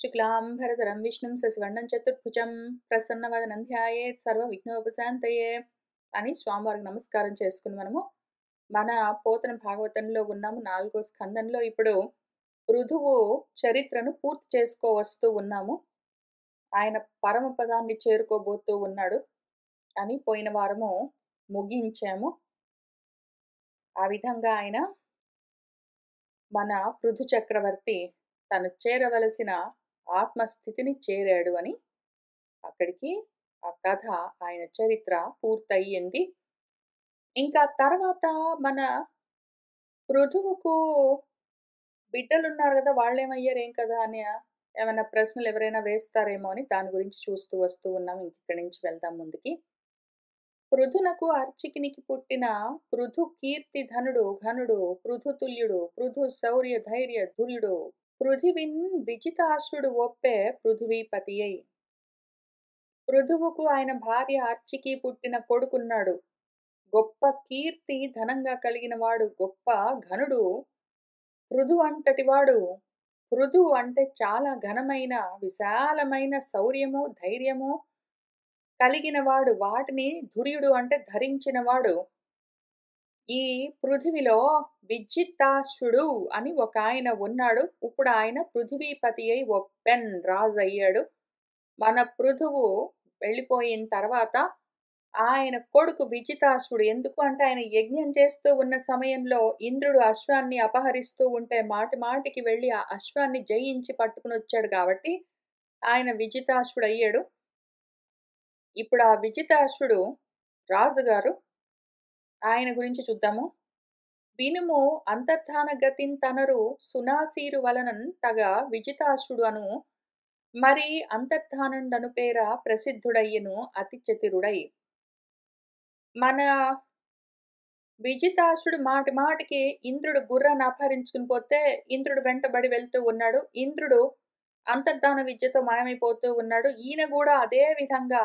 శుక్లాంబరధరం విష్ణుం శశివర్ణం చతుర్భుజం ప్రసన్నవదనం ధ్యాయేత్ సర్వవిఘ్నోపశాంతయే అని స్వామివారికి నమస్కారం చేసుకుని మన పోతన భాగవతంలో ఉన్నాము. 4వ స్కందంలో ఇప్పుడు పృథువు చరిత్రను పూర్తి చేసుకోవస్తూ ఉన్నాము. ఆయన పరమపదాన్ని చేరుకోబోతూ ఉన్నాడు అని పోయిన వారము ముగించాము. ఆ విధంగా ఆయన మన పృథు చక్రవర్తి తను చేరవలసిన ఆత్మస్థితిని చేరాడు అని అక్కడికి ఆ కథ, ఆయన చరిత్ర పూర్తయింది. ఇంకా తర్వాత మన పృథువుకు బిడ్డలున్నారు కదా, వాళ్ళేమయ్యారు ఏం కదా అని ఏమైనా ప్రశ్నలు ఎవరైనా వేస్తారేమో అని దాని గురించి చూస్తూ వస్తూ ఉన్నాం. ఇక్కడి నుంచి వెళ్దాం ముందుకి. పృథునకు అర్చికినికి పుట్టిన పృథు కీర్తి ధనుడు ఘనుడు పృథుతుల్యుడు పృథు శౌర్య ధైర్య ధుర్యుడు పృథివిన్ విజితాశ్రుడు ఒప్పే పృథివీపతి అయి. పృథువుకు ఆయన భార్య అర్చికి పుట్టిన కొడుకున్నాడు. గొప్ప కీర్తి ధనంగా కలిగిన వాడు, గొప్ప ఘనుడు, పృథు అంతటివాడు. పృథు అంటే చాలా ఘనమైన విశాలమైన శౌర్యము ధైర్యము కలిగినవాడు. వాటిని ధుర్యుడు అంటే ధరించినవాడు. ఈ పృథివిలో విజితాశ్రుడు అని ఒక ఆయన ఉన్నాడు. ఇప్పుడు ఆయన పృథివీపతి అయి ఒప్పెన్ రాజు అయ్యాడు. మన పృథువు వెళ్ళిపోయిన తర్వాత ఆయన కొడుకు విజితాశ్రుడు, ఎందుకు అంటే ఆయన యజ్ఞం చేస్తూ ఉన్న సమయంలో ఇంద్రుడు అశ్వాన్ని అపహరిస్తూ ఉంటే మాటి మాటికి వెళ్ళి ఆ అశ్వాన్ని జయించి పట్టుకుని వచ్చాడు కాబట్టి ఆయన విజితాశ్రుడు అయ్యాడు. ఇప్పుడు ఆ విజితాశ్రుడు రాజుగారు, ఆయన గురించి చూద్దాము. వినుము అంతర్ధాన గతిన్ తనరు సునాసీరు వలనన్ తగ విజితాశ్రుడు అను మరి అంతర్ధానుండను పేర ప్రసిద్ధుడయ్యను అతి చతురుడై. మన విజితాశ్రుడు మాటి మాటికి ఇంద్రుడు గుర్రాన్ని అపహరించుకుని పోతే ఇంద్రుడు వెంటబడి వెళ్తూ ఉన్నాడు. ఇంద్రుడు అంతర్ధాన విద్యతో మాయమైపోతూ ఉన్నాడు. ఈయన కూడా అదే విధంగా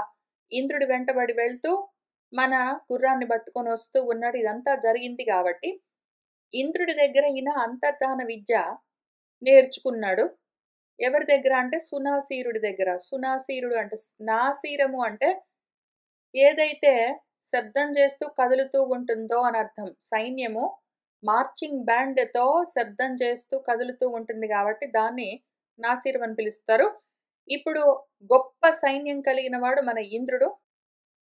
ఇంద్రుడి వెంటబడి వెళ్తూ మన గుర్రాన్ని పట్టుకొని వస్తూ ఉన్నాడు. ఇదంతా జరిగింది కాబట్టి ఇంద్రుడి దగ్గర ఈయన అంతర్ధాన విద్య నేర్చుకున్నాడు. ఎవరి దగ్గర అంటే సునాసీరుడి దగ్గర. సునాసీరుడు అంటే నాసీరము అంటే ఏదైతే శబ్దం చేస్తూ కదులుతూ ఉంటుందో అని అర్థం. సైన్యము మార్చింగ్ బ్యాండ్తో శబ్దం చేస్తూ కదులుతూ ఉంటుంది కాబట్టి దాన్ని నాసీరం అని పిలుస్తారు. ఇప్పుడు గొప్ప సైన్యం కలిగిన వాడు మన ఇంద్రుడు.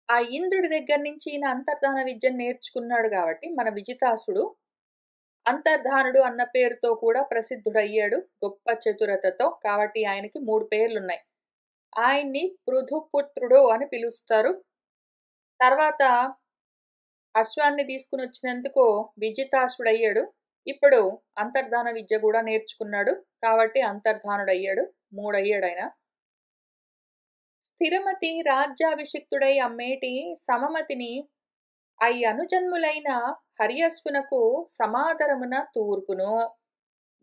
ఆ ఇంద్రుడి దగ్గర నుంచి ఈయన అంతర్ధాన విద్యను నేర్చుకున్నాడు కాబట్టి మన విజితాసుడు అంతర్ధానుడు అన్న పేరుతో కూడా ప్రసిద్ధుడయ్యాడు, గొప్ప చతురతతో. కాబట్టి ఆయనకి 3 పేర్లున్నాయి. ఆయన్ని పృథుపుత్రుడు అని పిలుస్తారు. తర్వాత అశ్వాన్ని తీసుకుని వచ్చినందుకు విజితాసుడయ్యాడు. ఇప్పుడు అంతర్ధాన విద్య కూడా నేర్చుకున్నాడు కాబట్టి అంతర్ధానుడయ్యాడు. 3 అయ్యాడు ఆయన. స్థిరమతి రాజ్యాభిషిక్తుడై అమ్మేటి సమమతిని అయి అనుజన్ములైన హరియస్సునకు సమాదరమున తూర్పును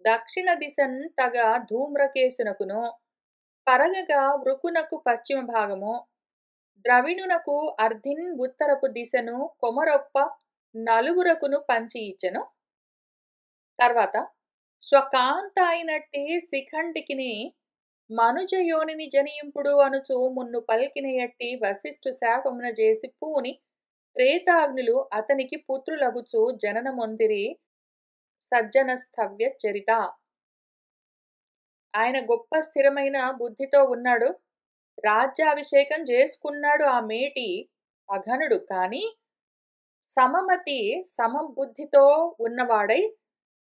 దక్షిణ దిశన్ తగ ధూమ్రకేశునకును పరగగా వృకునకు పశ్చిమ భాగము ద్రవిణునకు అర్ధిన్ ఉత్తరపు దిశను కొమరొప్ప నలుగురకును పంచి ఇచ్చెను. తర్వాత స్వకాంత అయినట్టి శిఖండికిని మనుజయోనిని జనియింపుడు అనుచు మున్ను పల్కిన ఎట్టి వశిష్ఠు శాపమున చేసి పూని త్రేతాగ్నులు అతనికి పుత్రులగుచు జననమొందిరి సజ్జనస్థవ్య చరిత. ఆయన గొప్ప స్థిరమైన బుద్ధితో ఉన్నాడు. రాజ్యాభిషేకం చేసుకున్నాడు ఆ మేటి అఘనుడు. కానీ సమమతి సమబుద్ధితో ఉన్నవాడై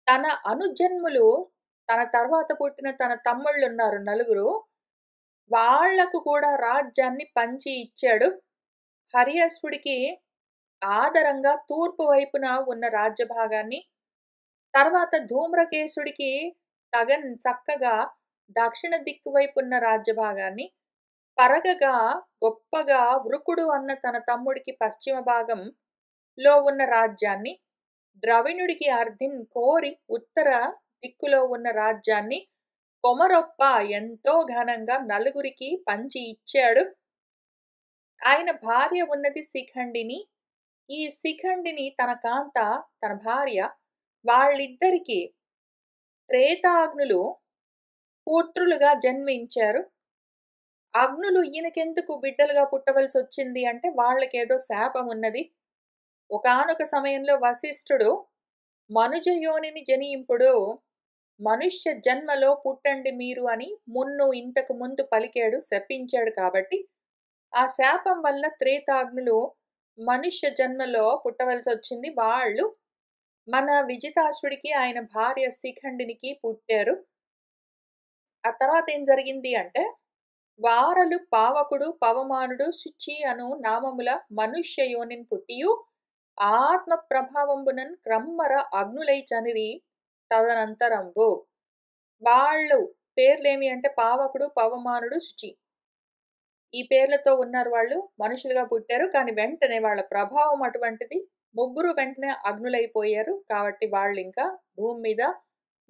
తన అనుజన్ములు, తన తర్వాత పుట్టిన తన తమ్ముళ్ళు ఉన్నారు 4, వాళ్లకు కూడా రాజ్యాన్ని పంచి ఇచ్చాడు. హరియస్వుడికి ఆదరంగా తూర్పు వైపున ఉన్న రాజ్యభాగాన్ని, తర్వాత ధూమ్రకేశుడికి తగన్ చక్కగా దక్షిణ దిక్కు వైపు ఉన్న రాజ్యభాగాన్ని, పరగగా గొప్పగా వృకుడు అన్న తన తమ్ముడికి పశ్చిమ భాగంలో ఉన్న రాజ్యాన్ని, ద్రవిణుడికి అర్ధిన్ కోరి ఉత్తర దిక్కులో ఉన్న రాజ్యాన్ని, కొమరొప్ప ఎంతో ఘనంగా 4 పంచి ఇచ్చాడు. ఆయన భార్య ఉన్నది శిఖండిని. ఈ శిఖండిని తన కాంత, తన భార్య, వాళ్ళిద్దరికీ త్రేతాగ్నులు పుత్రులుగా జన్మించారు. అగ్నులు ఈయనకెందుకు బిడ్డలుగా పుట్టవలసొచ్చింది అంటే వాళ్ళకేదో శాపం ఉన్నది. ఒకానొక సమయంలో వశిష్ఠుడు మనుజ యోనిని జనింపుడు, మనుష్య జన్మలో పుట్టండి మీరు అని ఇంతకు ముందు పలికాడు, శపించాడు కాబట్టి, ఆ శాపం వల్ల త్రేతాగ్నులు మనుష్య జన్మలో పుట్టవలసొచ్చింది. వాళ్ళు మన విజితాశ్వుడికి ఆయన భార్య శిఖండినికి పుట్టారు. ఆ తర్వాత ఏం జరిగింది అంటే, వారలు పావకుడు పవమానుడు శుచి అను నామముల మనుష్య యోనిన్ పుట్టియు ఆత్మ ప్రభావంబునన్ క్రమ్మర అగ్నులై చనిరి తదనంతరంబు. వాళ్ళు పేర్లేమి అంటే పావకుడు, పవమానుడు, శుచి. ఈ పేర్లతో ఉన్నారు వాళ్ళు. మనుషులుగా పుట్టారు. కానీ వెంటనే వాళ్ళ ప్రభావం అటువంటిది. ముగ్గురు వెంటనే అగ్నులైపోయారు. కాబట్టి వాళ్ళింకా భూమి మీద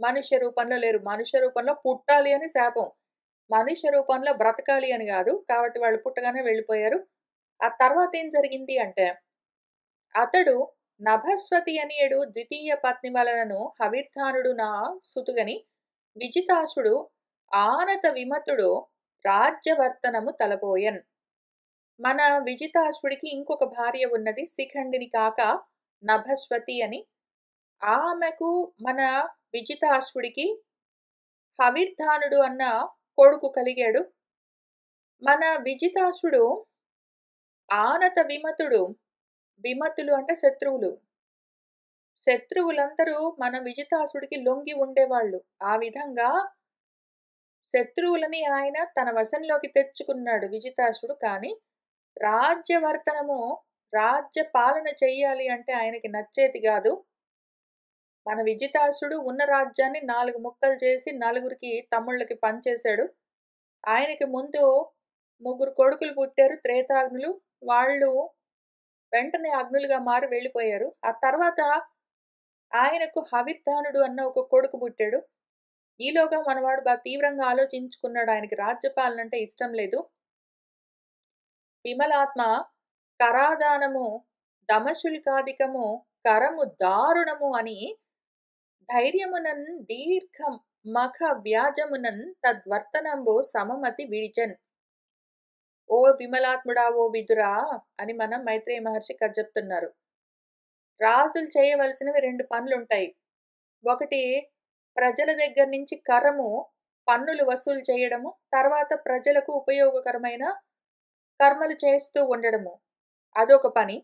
మనుష్య రూపంలో లేరు. మనుష్య రూపంలో పుట్టాలి అని శాపం. మనుష్య రూపంలో బ్రతకాలి అని గాదు. కాబట్టి వాళ్ళు పుట్టగానే వెళ్ళిపోయారు. ఆ తర్వాత ఏం జరిగింది అంటే, అతడు నభస్వతి అనియడు ద్వితీయ పత్ని వలనను హవిర్ధానుడు నా సుతుగని విజితాసుడు ఆనత విమతుడు రాజ్యవర్తనము తలపోయన్. మన విజితాశ్వుడికి ఇంకొక భార్య ఉన్నది, శిఖండిని కాక నభస్వతి అని. ఆమెకు మన విజితాశ్వుడికి హవిర్ధానుడు అన్న కొడుకు కలిగాడు. మన విజితాసుడు ఆనత విమతుడు, విమతులు అంటే శత్రువులు. శత్రువులందరూ మన విజితాసుడికి లొంగి ఉండేవాళ్ళు. ఆ విధంగా శత్రువులని ఆయన తన వశంలోకి తెచ్చుకున్నాడు విజితాసుడు. కానీ రాజ్యవర్తనము, రాజ్య పాలన చెయ్యాలి అంటే ఆయనకి నచ్చేది గాదు. మన విజితాసుడు ఉన్న రాజ్యాన్ని 4 ముక్కలు చేసి నలుగురికి తమ్ముళ్ళకి పంచేశాడు. ఆయనకి ముందు ముగ్గురు కొడుకులు పుట్టారు త్రేతాగ్నులు. వాళ్ళు వెంటనే అగ్నులుగా మారి వెళ్ళిపోయారు. ఆ తర్వాత ఆయనకు హవిర్ధానుడు అన్న ఒక కొడుకు పుట్టాడు. ఈలోగా మనవాడు తీవ్రంగా ఆలోచించుకున్నాడు. ఆయనకి రాజ్యపాలన అంటే ఇష్టం లేదు. విమలాత్మ కరాదానము దమశుల్కాధికము కరము దారుణము అని ధైర్యమునన్ దీర్ఘ మఖ వ్యాజమునన్ తద్వర్తనంబు సమమతి విడిచన్. ఓ విమలాత్ముడా, ఓ విదురా అని మనం మైత్రేయ మహర్షి కథ చెప్తున్నారు. రాజులు చేయవలసినవి 2 పనులుంటాయి. ఒకటి ప్రజల దగ్గర నుంచి కరము, పన్నులు వసూలు చేయడము, తర్వాత ప్రజలకు ఉపయోగకరమైన కర్మలు చేస్తూ ఉండడము. అదొక పని.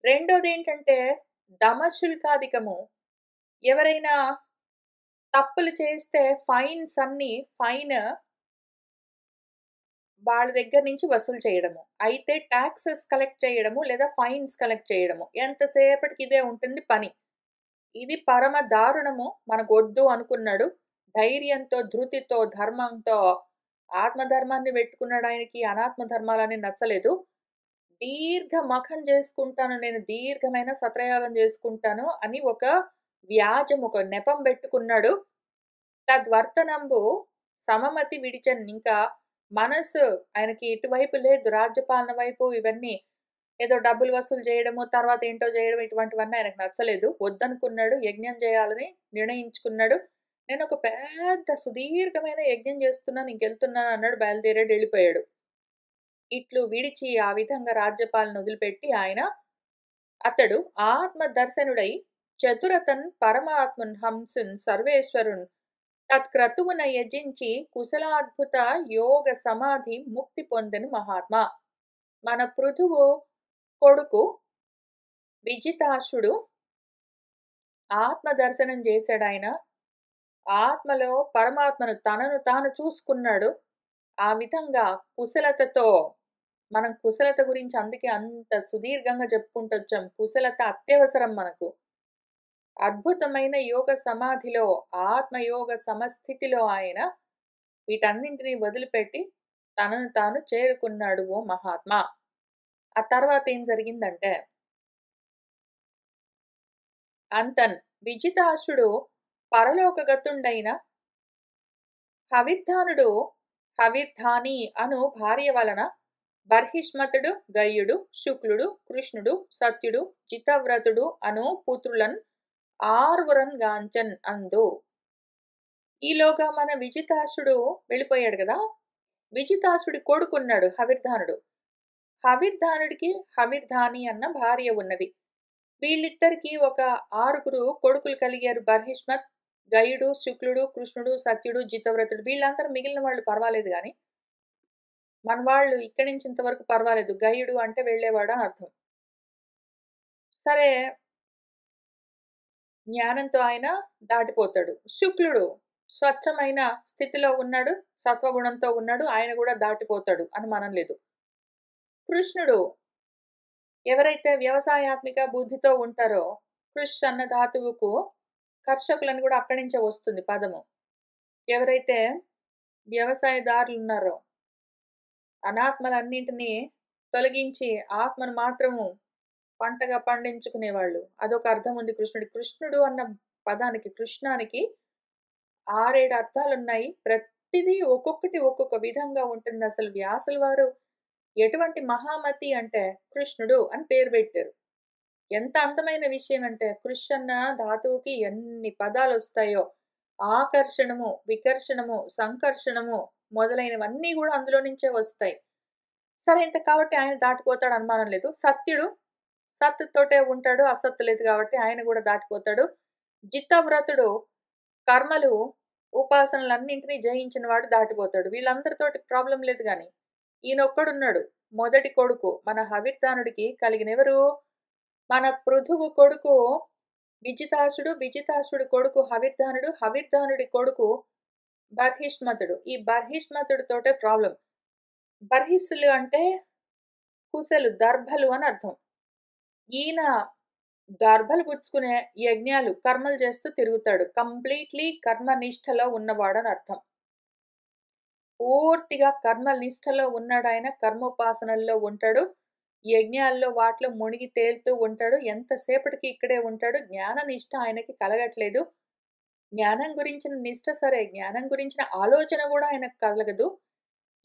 రెండోదేంటంటే దమశుల్కాధికము. ఎవరైనా తప్పులు చేస్తే ఫైన్ వాళ్ళ దగ్గర నుంచి వసూలు చేయడము. అయితే టాక్సెస్ కలెక్ట్ చేయడము లేదా ఫైన్స్ కలెక్ట్ చేయడము. ఎంతసేపటికి ఇదే ఉంటుంది పని. ఇది పరమ దారుణము. మనకొద్దు అనుకున్నాడు. ధైర్యంతో, ధృతితో, ధర్మంతో ఆత్మధర్మాన్ని పెట్టుకున్నాడు. ఆయనకి అనాత్మ ధర్మాలని నచ్చలేదు. దీర్ఘ మఖం చేసుకుంటాను నేను, దీర్ఘమైన సత్రయాగం చేసుకుంటాను అని ఒక వ్యాజం, ఒక నెపం పెట్టుకున్నాడు. తద్వర్తనంబు సమమతి విడిచన్. ఇంకా మనసు ఆయనకి ఇటువైపు లేదు, రాజ్యపాలన వైపు. ఇవన్నీ ఏదో డబ్బులు వసూలు చేయడము, తర్వాత ఏంటో చేయడం, ఇటువంటివన్నీ ఆయనకు నచ్చలేదు. వద్దనుకున్నాడు. యజ్ఞం చేయాలని నిర్ణయించుకున్నాడు. నేను ఒక పెద్ద సుదీర్ఘమైన యజ్ఞం చేస్తున్నాను, ఇంకెళ్తున్నాను అన్నాడు. బయలుదేరాడు, వెళ్ళిపోయాడు. ఇట్లు విడిచి ఆ విధంగా రాజ్యపాలన వదిలిపెట్టి అతడు ఆత్మ దర్శనుడై చతురతన్ పరమాత్మన్ హంసున్ సర్వేశ్వరున్ తత్క్రతువున యజించి కుశలాద్భుత యోగ సమాధి ముక్తి పొందెను మహాత్మా. మన పృథువు కొడుకు విజితాసుడు ఆత్మ దర్శనం చేశాడు. ఆయన ఆత్మలో పరమాత్మను తనను తాను చూసుకున్నాడు. ఆ విధంగా కుశలతతో, మనం కుశలత గురించి అందుకే అంత సుదీర్ఘంగా చెప్పుకుంటూ వచ్చాం. కుశలత అత్యవసరం మనకు. అద్భుతమైన యోగ సమాధిలో, ఆత్మయోగ సమస్థితిలో ఆయన వీటన్నింటినీ వదిలిపెట్టి తనను తాను చేరుకున్నాడు ఓ మహాత్మా. ఆ తర్వాత ఏం జరిగిందంటే, అంతన్ విజితాసుడు పరలోకగతుండైన హవిర్ధానుడు హవిర్ధాని అను భార్య వలన బర్హిష్మతుడు, గయ్యుడు, శుక్లుడు, కృష్ణుడు, సత్యుడు, జితవ్రతుడు అను పుత్రులన్ 6 గాంచన్ అందు. ఈలోగా మన విజితాసుడు వెళ్ళిపోయాడు గదా! విజితాసుడి కొడుకున్నాడు హవిర్ధానుడు. హవిర్ధానుడికి హవిర్ధాని అన్న భార్య ఉన్నది. వీళ్ళిద్దరికీ ఒక 6 కొడుకులు కలిగారు. బర్హిష్మత్, గయుడు, శుక్లుడు, కృష్ణుడు, సత్యుడు, జితవ్రతుడు. వీళ్ళందరూ మిగిలిన వాళ్ళు పర్వాలేదు గాని, మన వాళ్ళు ఇక్కడి నుంచి ఇంతవరకు పర్వాలేదు. గయుడు అంటే వెళ్ళేవాడు అని అర్థం. సరే, జ్ఞానంతో ఆయన దాటిపోతాడు. శుక్లుడు స్వచ్ఛమైన స్థితిలో ఉన్నాడు, సత్వగుణంతో ఉన్నాడు. ఆయన కూడా దాటిపోతాడు అనుమానం లేదు. కృష్ణుడు ఎవరైతే వ్యవసాయాత్మిక బుద్ధితో ఉంటారో, కృష్ అన్న ధాతువుకు కర్షకులని కూడా అక్కడి నుంచే వస్తుంది పదము. ఎవరైతే వ్యవసాయదారులున్నారో, అనాత్మలన్నింటినీ తొలగించి ఆత్మను మాత్రము పంటగా పండించుకునేవాళ్ళు. అదొక అర్థం ఉంది కృష్ణుడికి. కృష్ణుడు అన్న పదానికి, కృష్ణానికి 6, 7 అర్థాలున్నాయి. ప్రతిదీ ఒక్కొక్కటి ఒక్కొక్క విధంగా ఉంటుంది. అసలు వ్యాసుల వారు ఎటువంటి మహామతి అంటే కృష్ణుడు అని పేరు పెట్టారు. ఎంత అందమైన విషయం అంటే కృష్ అన్న ధాతువుకి ఎన్ని పదాలొస్తాయో, ఆకర్షణము, వికర్షణము, సంకర్షణము మొదలైనవన్నీ గూడా అందులో నుంచే వస్తాయి. సరే ఇంత కాబట్టి ఆయన దాటిపోతాడు అనుమానం లేదు. సత్యుడు సత్తు తోటే ఉంటాడు, అసత్తు లేదు కాబట్టి ఆయన గూడా దాటిపోతాడు. జితవ్రతుడు కర్మలు, ఉపాసనలన్నింటినీ జయించిన వాడు దాటిపోతాడు. వీళ్ళందరితోటి ప్రాబ్లమ్ లేదు గాని, ఈయనొక్కడున్నాడు. మొదటి కొడుకు మన హవిర్ధానుడికి కలిగినెవరు? మన పృథువు కొడుకు విజితాసుడు, విజితాసుడి కొడుకు హవిర్ధానుడు, హవిర్ధానుడి కొడుకు బర్హిష్మతుడు. ఈ బర్హిష్మతుడితోటే ప్రాబ్లం. బర్హిస్సులు అంటే కుశలు, దర్భలు అని అర్థం. ఈయన గర్భలు పుచ్చుకునే యజ్ఞాలు, కర్మలు చేస్తూ తిరుగుతాడు. కంప్లీట్‌లీ కర్మనిష్టలో ఉన్నవాడని అర్థం. పూర్తిగా కర్మనిష్టలో ఉన్నాడాయన. కర్మోపాసనల్లో ఉంటాడు. యజ్ఞాల్లో వాటిలో మునిగి తేలుతూ ఉంటాడు. ఎంతసేపటికి ఇక్కడే ఉంటాడు. జ్ఞాన నిష్ట ఆయనకి కలగట్లేదు. జ్ఞానం గురించిన నిష్ట సరే, జ్ఞానం గురించిన ఆలోచన కూడా ఆయనకు కలగదు.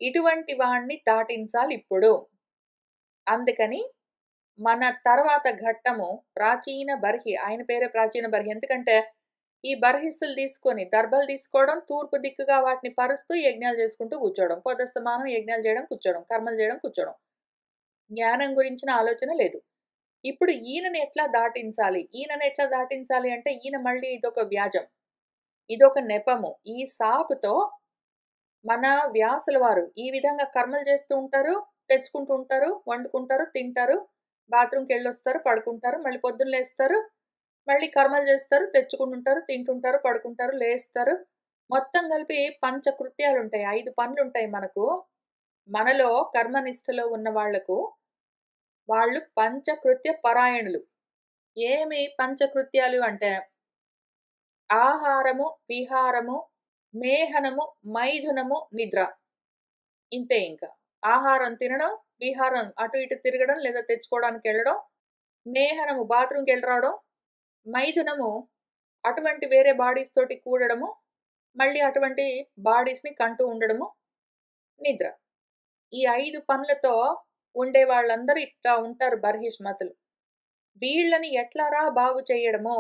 ఇటువంటి వాణ్ణి దాటించాలిప్పుడు. అందుకని మన తర్వాత ఘట్టము ప్రాచీన బర్హి. ఆయన పేరే ప్రాచీన బర్హి. ఎందుకంటే ఈ బర్హిస్సులు తీసుకొని దర్భలు తీసుకోవడం, తూర్పు దిక్కుగా వాటిని పరుస్తూ యజ్ఞాలు చేసుకుంటూ కూర్చోవడం. పొద్దస్తమానం యజ్ఞాలు చేయడం, కూర్చోవడం. కర్మలు చేయడం, కూర్చోవడం. జ్ఞానం గురించిన ఆలోచన లేదు. ఇప్పుడు ఈయనని ఎట్లా దాటించాలి? ఈయనని ఎట్లా దాటించాలి అంటే ఈయన మళ్ళీ ఇదొక వ్యాజం. ఇదొక నెపము. ఈ సాకుతో మన వ్యాసుల వారు ఈ విధంగా కర్మలు చేస్తూ ఉంటారు, తెచ్చుకుంటూ ఉంటారు, వండుకుంటారు, తింటారు, బాత్రూమ్‌కెళ్ళొస్తారు, పడుకుంటారు, మళ్ళీ పొద్దున్న లేస్తారు, మళ్ళీ కర్మలు చేస్తారు, తెచ్చుకుంటుంటారు, తింటుంటారు, పడుకుంటారు, లేస్తారు. మొత్తం కలిపి పంచకృత్యాలుంటాయి. 5 పనులుంటాయి మనకు. మనలో కర్మనిష్టలో ఉన్న వాళ్ళకు, వాళ్ళు పంచకృత్య పరాయణులు. ఏమి పంచకృత్యాలు అంటే ఆహారము, విహారము, మేహనము, మైథునము, నిద్ర. ఇంతే ఇంకా. ఆహారం తినడం, విహారం అటు ఇటు తిరగడం లేదా తెచ్చుకోవడానికెళ్ళడం, మేహనము బాత్రూమ్‌కెళ్ళి రావడం, మైథునము అటువంటి వేరే బాడీస్ తోటి కూడడము, మళ్ళీ అటువంటి బాడీస్‌ని కంటూ ఉండడము, నిద్ర. ఈ 5 పనులతో ఉండే వాళ్ళందరూ ఇట్లా ఉంటారు బర్హిష్మతులు. వీళ్ళని ఎట్లారా బాగు చేయడము?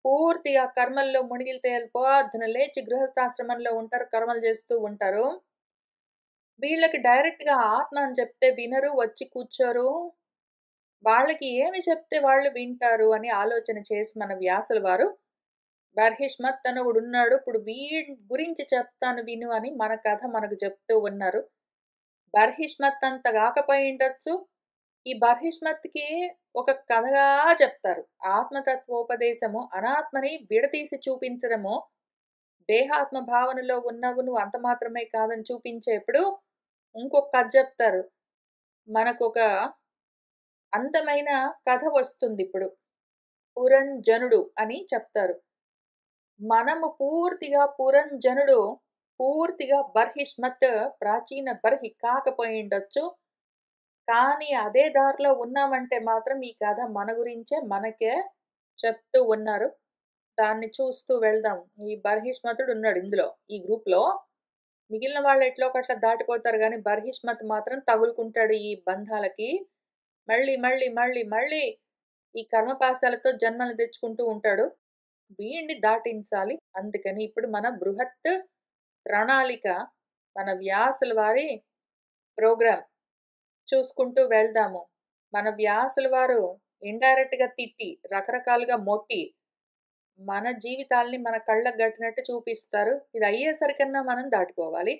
పూర్తిగా కర్మల్లో మునిగిలు తేలిపోద్దున లేచి గృహస్థాశ్రమంలో ఉంటారు, కర్మలు చేస్తూ ఉంటారు. వీళ్ళకి డైరెక్ట్‌గా ఆత్మ అని చెప్తే వినరు, వచ్చి కూర్చోరు. వాళ్ళకి ఏమి చెప్తే వాళ్ళు వింటారు అని ఆలోచన చేసి మన వ్యాసుల వారు బర్హిష్మత్ అని ఒకడున్నాడు. ఇప్పుడు వీడి గురించి చెప్తాను విను అని మన కథ మనకు చెప్తూ ఉన్నారు. బర్హిష్మత్ అంత కాకపోయిండొచ్చు. ఈ బర్హిష్మత్‌కి ఒక కథగా చెప్తారు. ఆత్మతత్వోపదేశము, అనాత్మని విడదీసి చూపించడము, దేహాత్మ భావనలో ఉన్నవు నువ్వు అంత మాత్రమే కాదని చూపించేప్పుడు ఇంకొక కథ చెప్తారు. మనకొక అందమైన కథ వస్తుందిప్పుడు. పురంజనుడు అని చెప్తారు. మనము పురంజనుడు పూర్తిగా బర్హిష్మత్ ప్రాచీన బర్హి కాకపోయిండొచ్చు. కానీ అదే దారిలో ఉన్నామంటే మాత్రం ఈ కథ మన గురించే మనకే చెప్తూ ఉన్నారు. దాన్ని చూస్తూ వెళ్దాం. ఈ బర్హిష్మతుడు ఉన్నాడు ఇందులో. ఈ గ్రూప్‌లో. మిగిలిన వాళ్ళు ఎట్లో ఒకట్లా దాటిపోతారు గానీ బర్హిష్మత్ మాత్రం తగులుకుంటాడు ఈ బంధాలకి. మళ్ళీ ఈ కర్మపాశాలతో జన్మలు తెచ్చుకుంటూ ఉంటాడు. వీడిని దాటించాలి. అందుకని ఇప్పుడు మన బృహత్ ప్రణాళిక, మన వ్యాసుల వారి ప్రోగ్రామ్ చూసుకుంటూ వెళ్దాము. మన వ్యాసుల వారు ఇండైరెక్ట్‌గా తిట్టి, రకరకాలుగా మొట్టి, మన జీవితాల్ని మన కళ్ళకు గట్టినట్టు చూపిస్తారు. ఇది అయ్యేసరికన్నా మనం దాటిపోవాలి.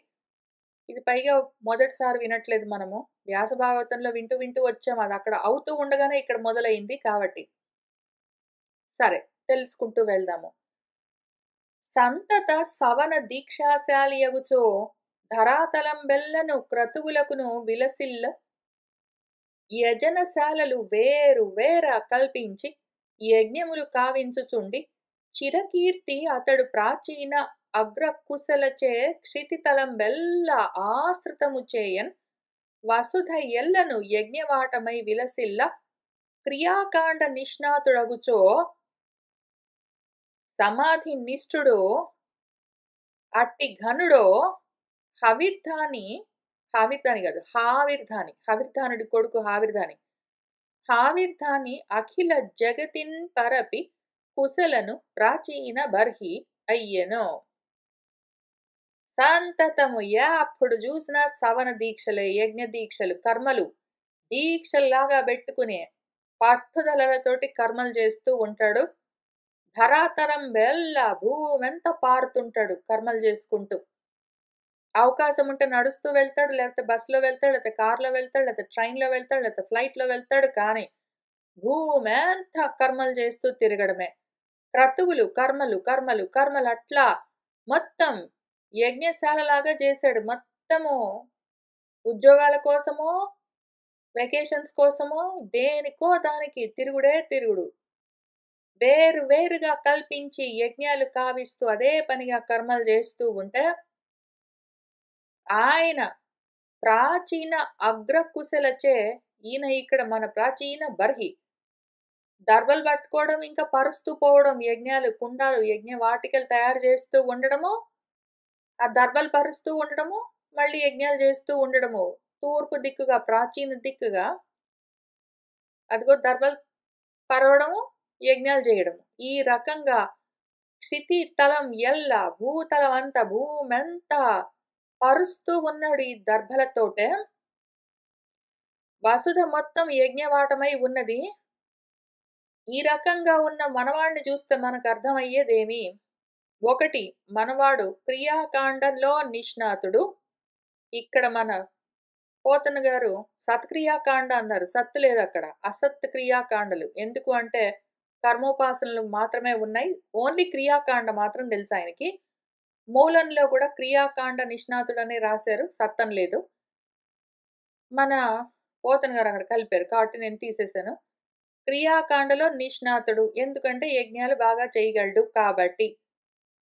ఇది పైగా మొదటిసారి వినట్లేదు మనము. వ్యాస భాగవతంలో వింటూ వింటూ వచ్చాము. అది అక్కడ అవుతూ ఉండగానే ఇక్కడ మొదలైంది కాబట్టి. సరే, తెలుసుకుంటూ వెళ్దాము. సంతత సవన దీక్షాశాలియగుచో ధరాతలంబెల్లను క్రతువులకును విలసిల్ల యజనశాలలు వేరు వేర కల్పించి యజ్ఞములు కావించుచుండి చిరకీర్తి అతడు ప్రాచీన అగ్రకుశలచే క్షితితలంబెల్ల ఆశ్రితము చేయన్ వసుధ ఎల్లను యజ్ఞవాటమై విలసిల్ల క్రియాకాండ నిష్ణాతుడగుచో సమాధి నిష్ఠుడో అట్టి ఘనుడో హవిర్ధాని హావిర్ధాని కాదు హావిర్ధాని హవిర్ధానుడి కొడుకు హావిర్ధాని హావిర్ధాని అఖిల జగతిన్ పరపి కుశలను ప్రాచీన బర్హి అయ్యెను. సంతతము ఎప్పుడు చూసినా సవన దీక్షలే, యజ్ఞ దీక్షలు, కర్మలు దీక్షల్లాగా పెట్టుకునే పట్టుదలతోటి కర్మలు చేస్తూ ఉంటాడు. ధరాతరం వెళ్ళ భూమెంత పారుతుంటాడు కర్మలు చేసుకుంటూ. అవకాశం ఉంటే నడుస్తూ వెళ్తాడు, లేకపోతే బస్సులో వెళ్తాడు, లేకపోతే కార్లో వెళ్తాడు, లేకపోతే ట్రైన్లో వెళ్తాడు, లేకపోతే ఫ్లైట్లో వెళ్తాడు. కానీ భూమెంత కర్మలు చేస్తూ తిరగడమే. క్రతువులు కర్మలు కర్మలు కర్మలు అట్లా మొత్తం యజ్ఞశాలలాగా చేశాడు. మొత్తము ఉద్యోగాల కోసమో వెకేషన్స్ కోసమో దేనికో దానికి తిరుగుడే తిరుగుడు. వేరు వేరుగా కల్పించి యజ్ఞాలు కావిస్తూ అదే పనిగా కర్మలు చేస్తూ ఉంటే ఆయన ప్రాచీన అగ్రకుశలచే, ఈయన ఇక్కడ మన ప్రాచీన బర్హి దర్బలు పట్టుకోవడం, ఇంకా పరుస్తూ పోవడం, యజ్ఞాలు కుండాలు యజ్ఞ వాటికలు తయారు చేస్తూ ఉండడము, ఆ దర్బలు పరుస్తూ ఉండడము, మళ్ళీ యజ్ఞాలు చేస్తూ ఉండడము. తూర్పు దిక్కుగా ప్రాచీన దిక్కుగా అదిగో దర్బలు పరవడము, యజ్ఞాలు చేయడము. ఈ రకంగా క్షితి తలం ఎల్ల భూతలం అంతా భూమెంతా పరుస్తూ ఉన్నాడు ఈ దర్భలతోటే. వసుధ మొత్తం యజ్ఞవాటమై ఉన్నది. ఈ రకంగా ఉన్న మనవాడిని చూస్తే మనకు అర్థమయ్యేదేమి? ఒకటి, మనవాడు క్రియాకాండంలో నిష్ణాతుడు. ఇక్కడ మన పోతన గారు సత్క్రియాకాండ అన్నారు. సత్తు లేదు అక్కడ, అసత్ క్రియాకాండలు. ఎందుకు అంటే కర్మోపాసనలు మాత్రమే ఉన్నాయి. ఓన్లీ క్రియాకాండ మాత్రం తెలుసు ఆయనకి. మూలంలో కూడా క్రియాకాండ నిష్ణాతుడని రాశారు, సత్తం లేదు. మన పోతన గారు అక్కడ కలిపారు కాబట్టి నేను తీసేశాను. క్రియాకాండలో నిష్ణాతుడు, ఎందుకంటే యజ్ఞాలు బాగా చేయగలడు కాబట్టి.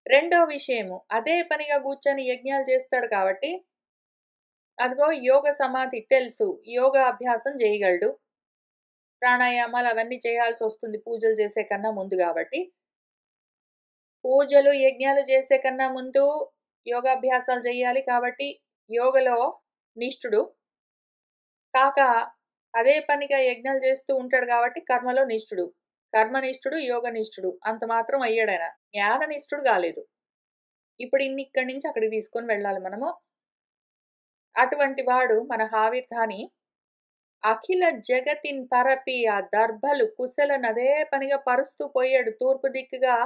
రెండో విషయము, అదే పనిగా కూర్చొని యజ్ఞాలు చేస్తాడు కాబట్టి అదిగో యోగ సమాధి తెలుసు, యోగా అభ్యాసం చేయగలడు. ప్రాణాయామాలు అవన్నీ చేయాల్సి వస్తుంది పూజలు చేసే కన్నా ముందు కాబట్టి. పూజలు యజ్ఞాలు చేసే కన్నా ముందు యోగాభ్యాసాలు చేయాలి కాబట్టి యోగలో నిష్ఠుడు. కాక అదే పనిగా యజ్ఞాలు చేస్తూ ఉంటాడు కాబట్టి కర్మలో నిష్ఠుడు. కర్మనిష్ఠుడు, యోగనిష్ఠుడు అంత మాత్రం అయ్యాడాయన. జ్ఞాననిష్ఠుడు కాలేదు. ఇప్పుడు ఇక్కడి నుంచి అక్కడికి తీసుకొని వెళ్ళాలి మనము. అటువంటి వాడు మన హావిర్ధాని. అఖిల జగతిన్ పరపి ఆ దర్భలు కుశలను అదే పనిగా పరుస్తూ పోయాడు. తూర్పు దిక్కుగా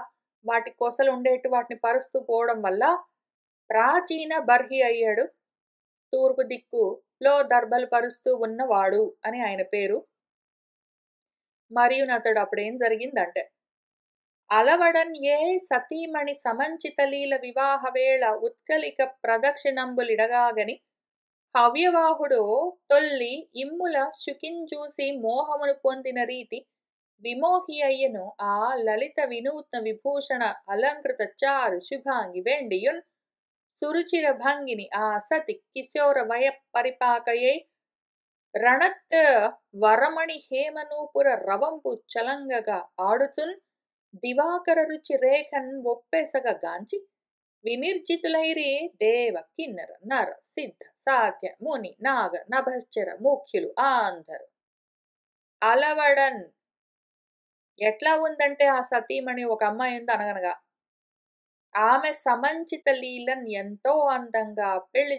వాటి కొసలు ఉండేట్టు వాటిని పరుస్తూ పోవడం వల్ల ప్రాచీన బర్హి అయ్యాడు. తూర్పు దిక్కులో దర్భలు పరుస్తూ ఉన్నవాడు అని ఆయన పేరు. మరియు అతడు అప్పుడేం జరిగిందంటే, అలవడన్ ఏ సతీమణి సమంచితలీల వివాహ వేళ ఉత్కలిక ప్రదక్షిణంబులిడగాగని హవ్యవాహుడు తొల్లి ఇమ్ముల శుకింజూసి మోహమును పొందిన రీతి విమోహి అయ్యను. ఆ లలిత వినూత్న విభూషణ అలంకృత చారు శుభాంగి వెండియున్ సురుచిర భంగిని ఆ సతి కిశోర వయ పరిపాకయై రణత్ వరమణి హేమనూపుర రవంపు చలంగగా ఆడుచున్ దివాకర రుచి రేఖన్ ఒప్పెసగ గాంచి వినిర్జితులైరి దేవ కిన్నర నర సిద్ధ సాధ్య ముని నాగ నభశ్చర ముఖ్యులు ఆంధరు అలవడన్ ఎట్లా ఉందంటే ఆ సతీమణి ఒక అమ్మాయి ఉంది అనగనగా. ఆమె సమంచిత లీలన్ ఎంతో అందంగా పెళ్లి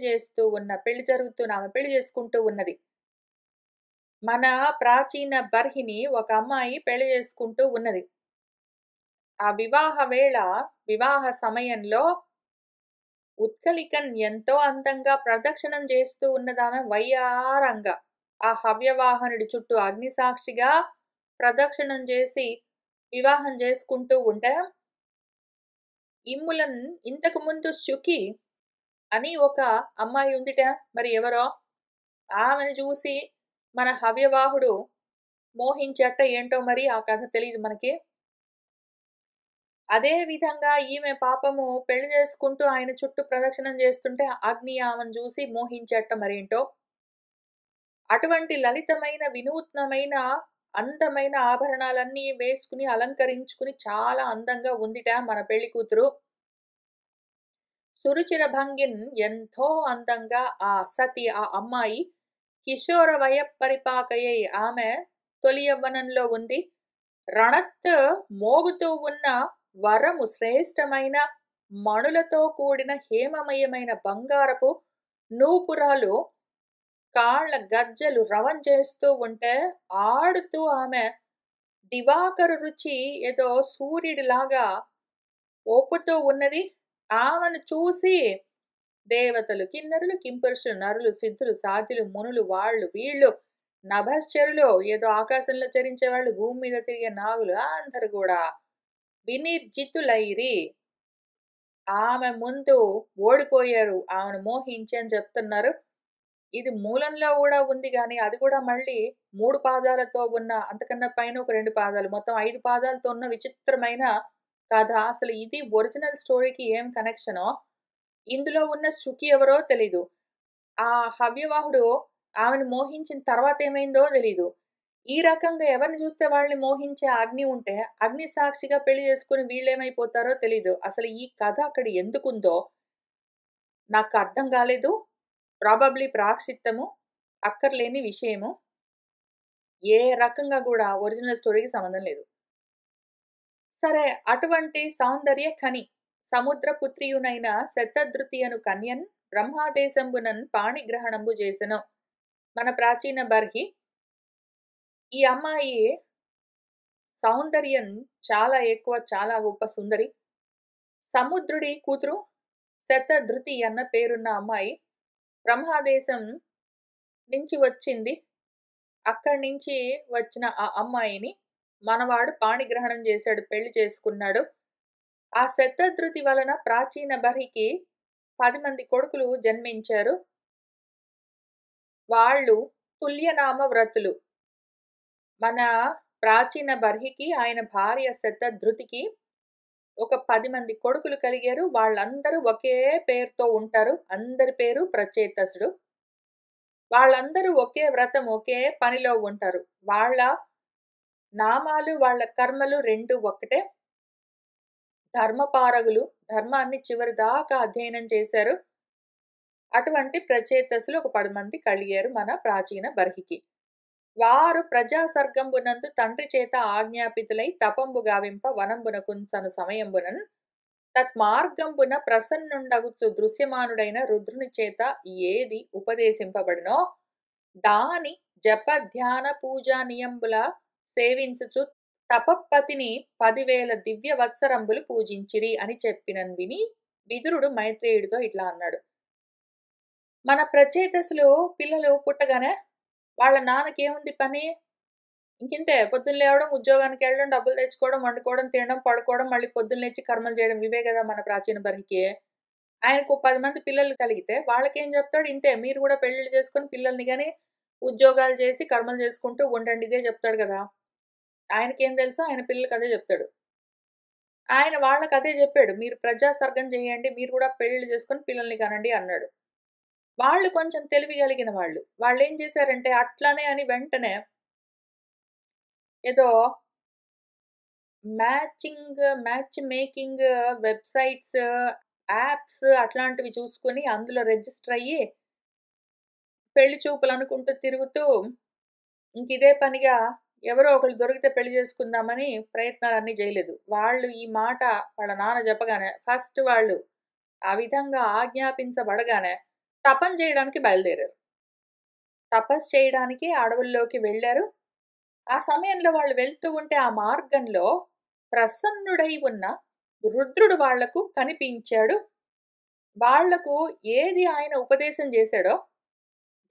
జరుగుతున్న ఆమె పెళ్లి చేసుకుంటూ ఉన్నది. మన ప్రాచీన బర్హిని ఒక అమ్మాయి పెళ్లి చేసుకుంటూ ఉన్నది. ఆ వివాహ సమయంలో ఉత్కలికన్ ఎంతో అందంగా ప్రదక్షిణం చేస్తూ ఉన్నదామె వయ్యారంగా. ఆ హవ్యవాహనుడి చుట్టూ అగ్నిసాక్షిగా ప్రదక్షిణం చేసి వివాహం చేసుకుంటూ ఉంటే, ఇమ్ములన్ ఇంతకు ముందు శుకి అని ఒక అమ్మాయి ఉందిట. మరి ఎవరో ఆమెను చూసి మన హవ్యవాహుడు మోహించట ఏంటో మరి ఆ కథ తెలీదు మనకి. అదే విధంగా ఈమె పాపము పెళ్లి చేసుకుంటూ ఆయన చుట్టూ ప్రదక్షిణం చేస్తుంటే అగ్ని ఆమెను చూసి మోహించట మరేంటో. అటువంటి లలితమైన, వినూత్నమైన, అందమైన ఆభరణాలన్నీ వేసుకుని, అలంకరించుకుని చాలా అందంగా ఉందిట మన పెళ్లి కూతురు. సురుచిర భంగిన్ ఎంతో అందంగా ఆ అమ్మాయి కిషోర వయ పరిపాకయై ఆమె తొలి యవ్వనంలో ఉంది. రణత్ మోగుతూ ఉన్న వరము శ్రేష్టమైన మణులతో కూడిన హేమమయమైన బంగారపు నూపురాలు కాళ్ళ గజ్జెలు రవం చేస్తూ ఉంటే ఆడుతూ ఆమె దివాకరు రుచి ఏదో సూర్యుడిలాగా ఒప్పుతూ ఉన్నది. ఆమెను చూసి దేవతలు, కిన్నరులు, కింపురుషులు, నరులు, సిద్ధులు, సాధ్యులు, మునులు, వాళ్ళు వీళ్ళు నభశ్చరులు ఏదో ఆకాశంలో చరించేవాళ్ళు, భూమి మీద తిరిగే నాగులు అందరూ కూడా వినిర్జితులైరి. ఆమె ముందు ఓడిపోయారు. ఆమెను మోహించి అని చెప్తున్నారు. ఇది మూలంలో గూడా ఉంది గానీ, అది కూడా మళ్ళీ 3 పాదాలతో ఉన్న అంతకన్నా పైన ఒక 2 పాదాలు మొత్తం 5 పాదాలతో ఉన్న విచిత్రమైన కథ. అసలు ఇది ఒరిజినల్ స్టోరీకి ఏం కనెక్షనో, ఇందులో ఉన్న శుకి ఎవరో తెలీదు. ఆ హవ్యవాహుడు ఆమెను మోహించిన తర్వాత ఏమైందో తెలీదు. ఈ రకంగా ఎవరిని చూస్తే వాళ్ళని మోహించే అగ్ని ఉంటే, అగ్ని సాక్షిగా పెళ్లి చేసుకొని వీళ్ళేమైపోతారో తెలీదు. అసలు ఈ కథ అక్కడ ఎందుకుందో నాకు అర్థం కాలేదు. ప్రాబబ్లీ ప్రాయశ్చిత్తము, అక్కర్లేని విషయము. ఏ రకంగా గూడా ఒరిజినల్ స్టోరీకి సంబంధం లేదు. సరే అటువంటి సౌందర్య ఖని సముద్రపుత్రియునైన శతధృతియను కన్యన్ బ్రహ్మాదేశంబునన్ పాణిగ్రహణంబు చేసెను. మన ప్రాచీన బర్హి ఈ అమ్మాయి సౌందర్యం చాలా ఎక్కువ, చాలా గొప్ప సుందరి. సముద్రుడి కూతురు శతధృతి అన్న పేరున్న అమ్మాయి బ్రహ్మాదేశం నుంచి వచ్చింది. అక్కడి నుంచి వచ్చిన ఆ అమ్మాయిని మనవాడు పాణిగ్రహణం చేశాడు, పెళ్లి చేసుకున్నాడు. ఆ శతధృతి వలన ప్రాచీన బర్హికి 10 మంది కొడుకులు జన్మించారు. వాళ్ళు తుల్యనామ వ్రతులు. మన ప్రాచీన బర్హికి ఆయన భార్య శతధృతికి ఒక 10 మంది కొడుకులు కలిగారు. వాళ్ళందరూ ఒకే పేరుతో ఉంటారు. అందరి పేరు ప్రచేతసుడు. వాళ్ళందరూ ఒకే వ్రతం, ఒకే పనిలో ఉంటారు. వాళ్ళ నామాలు, వాళ్ళ కర్మలు 2 ఒక్కటే. ధర్మపారగులు. ధర్మాన్ని చివరి దాకా అధ్యయనం చేశారు. అటువంటి ప్రచేతసులు ఒక 10 మంది కలిగారు మన ప్రాచీన బర్హికి. వారు ప్రజాసర్గంబునందు తండ్రి చేత ఆజ్ఞాపితులై తపంబు గావింప వనంబున కుంచను సమయంబునన్ తత్మార్గంబున ప్రసన్నుండగుచు దృశ్యమానుడైన రుద్రుని చేత ఏది ఉపదేశింపబడినో దాని జప ధ్యాన పూజా నియంబుల సేవించుచు తపప్పతిని 10,000 దివ్య వత్సరంబులు పూజించిరి అని చెప్పినన్ విని విదురుడు మైత్రేయుడితో ఇట్లా అన్నాడు. మన ప్రచేతసులు పిల్లలు పుట్టగానే వాళ్ళ నాన్నకేముంది పని? ఇంకింతే పొద్దున్న లేవడం, ఉద్యోగానికి వెళ్ళడం, డబ్బులు తెచ్చుకోవడం, వండుకోవడం, తినడం, పడుకోవడం, మళ్ళీ పొద్దున్న లేచి కర్మలు చేయడం ఇవే గదా మన ప్రాచీన బర్హికి. ఆయనకు 10 మంది పిల్లలు కలిగితే వాళ్ళకేం చెప్తాడు? ఇంతే మీరు కూడా పెళ్ళిళ్ళు చేసుకొని పిల్లల్ని గాని ఉద్యోగాలు చేసి కర్మలు చేసుకుంటూ ఉండండి ఇదే చెప్తాడు గదా! ఆయనకేం తెలుసో ఆయన పిల్లలకి అదే చెప్తాడు. ఆయన వాళ్ళకి అదే చెప్పాడు. మీరు ప్రజాసర్గం చేయండి. మీరు కూడా పెళ్ళిళ్ళు చేసుకొని పిల్లల్ని కనండి అన్నాడు. వాళ్ళు కొంచెం తెలివి కలిగిన వాళ్ళు. వాళ్ళేం చేశారంటే అట్లనే అని వెంటనే ఏదో మ్యాచ్ మేకింగ్ వెబ్‌సైట్స్, యాప్స్ అట్లాంటివి చూసుకొని అందులో రిజిస్టర్ అయ్యి పెళ్లి చూపులనుకుంటూ తిరుగుతూ ఇంకిదే పనిగా ఎవరో ఒకళ్ళు దొరికితే పెళ్లి చేసుకుందామని ప్రయత్నాలన్నీ చేయలేదు. వాళ్ళు ఈ మాట వాళ్ళ నాన్న చెప్పగానే ఫస్ట్ వాళ్ళు ఆ విధంగా ఆజ్ఞాపించబడగానే తపన చేయడానికి బయలుదేరారు. తపస్సు చేయడానికి అడవుల్లోకి వెళ్లారు. ఆ సమయంలో వాళ్ళు వెళ్తూ ఉంటే ఆ మార్గంలో ప్రసన్నుడై ఉన్న రుద్రుడు వాళ్లకు కనిపించాడు. వాళ్లకు ఏది ఆయన ఉపదేశం చేశాడో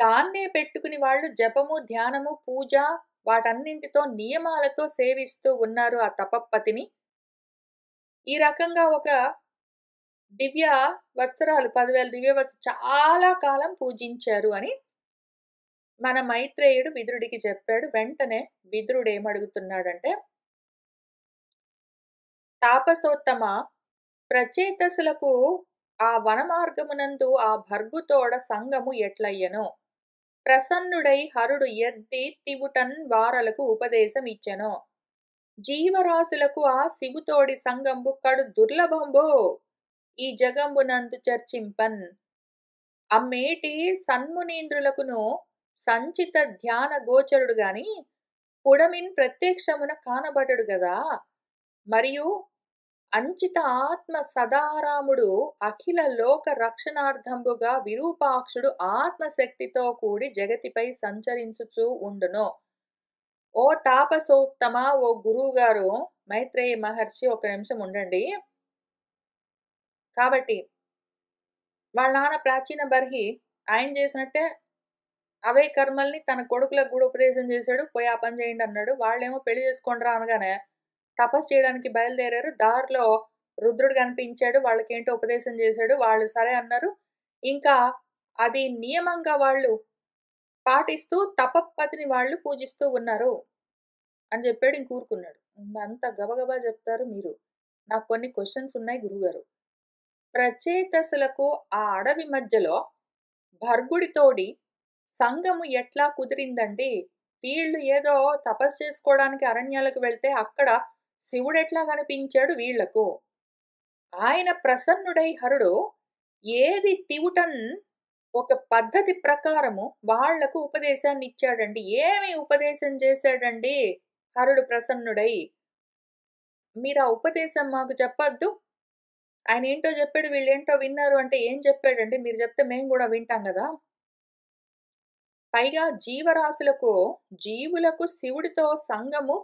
దాన్నే పెట్టుకుని వాళ్ళు జపము, ధ్యానము, పూజ వాటన్నింటితో నియమాలతో సేవిస్తూ ఉన్నారు ఆ తపప్పతిని. ఈ రకంగా ఒక దివ్య వత్సరాలు 10,000 దివ్య చాలా కాలం పూజించారు అని మన మైత్రేయుడు విదురుడికి చెప్పాడు. వెంటనే విదురుడు ఏమడుగుతున్నాడంటే, తాపసోత్తమ ప్రచేతసులకు ఆ వనమార్గమునందు ఆ భర్గుతోడ సంగము ఎట్లయ్యెనో ప్రసన్నుడై హరుడు ఎద్ది తివుటన్ వారలకు ఉపదేశం ఇచ్చెనో జీవరాశులకు ఆ శివుతోడి సంగంబు కడు దుర్లభంబో ఈ జగంబునందు చర్చింపన్ అమ్మేటి సన్మునీంద్రులకును సంచిత ధ్యాన గోచరుడు గాని పుడమిన్ ప్రత్యక్షమున కానబడడు గదా మరియు అంచిత ఆత్మ సదారాముడు అఖిల లోక రక్షణార్థంబుగా విరూపాక్షుడు ఆత్మశక్తితో కూడి జగతిపై సంచరించుచూ ఉండును. ఓ తాపసోత్తమ, ఓ గురువుగారు, మైత్రేయ మహర్షి ఒక నిమిషం ఉండండి. కాబట్టి వాళ్ళ నాన్న ప్రాచీన బర్హి ఆయన చేసినట్టే అవే కర్మల్ని తన కొడుకులకు కూడా ఉపదేశం చేశాడు. పోయి ఆ పని చేయండి అన్నాడు. వాళ్ళేమో పెళ్లి చేసుకోండిరా అనగానే తపస్సు చేయడానికి బయలుదేరారు. దారిలో రుద్రుడు కనిపించాడు. వాళ్ళకేంటో ఉపదేశం చేశాడు. వాళ్ళు సరే అన్నారు. ఇంకా అది నియమంగా వాళ్ళు పాటిస్తూ తపప్పతిని వాళ్ళు పూజిస్తూ ఉన్నారు అని చెప్పాడు. ఇంక ఊరుకున్నాడు. అంత గబగబా చెప్తారు మీరు. నాకు కొన్ని క్వశ్చన్స్ ఉన్నాయి గురుగారు. ప్రచేతసులకు ఆ అడవి మధ్యలో భర్గుడితోడి సంగము ఎట్లా కుదిరిందండి? వీళ్ళు ఏదో తపస్సు చేసుకోవడానికి అరణ్యాలకు వెళ్తే అక్కడ శివుడెట్లా కనిపించాడు వీళ్లకు? ఆయన ప్రసన్నుడై హరుడు ఏది తివుటన్ ఒక పద్ధతి ప్రకారము వాళ్లకు ఉపదేశాన్ని ఇచ్చాడండి. ఏమి ఉపదేశం చేశాడండి హరుడు ప్రసన్నుడై? మీరు ఆ ఉపదేశం మాకు చెప్పొద్దు? ఆయన ఏంటో చెప్పాడు, వీళ్ళేంటో విన్నారు అంటే ఏం చెప్పాడండి? మీరు చెప్తే మేము కూడా వింటాం కదా. పైగా జీవరాశులకు జీవులకు శివుడితో సంగము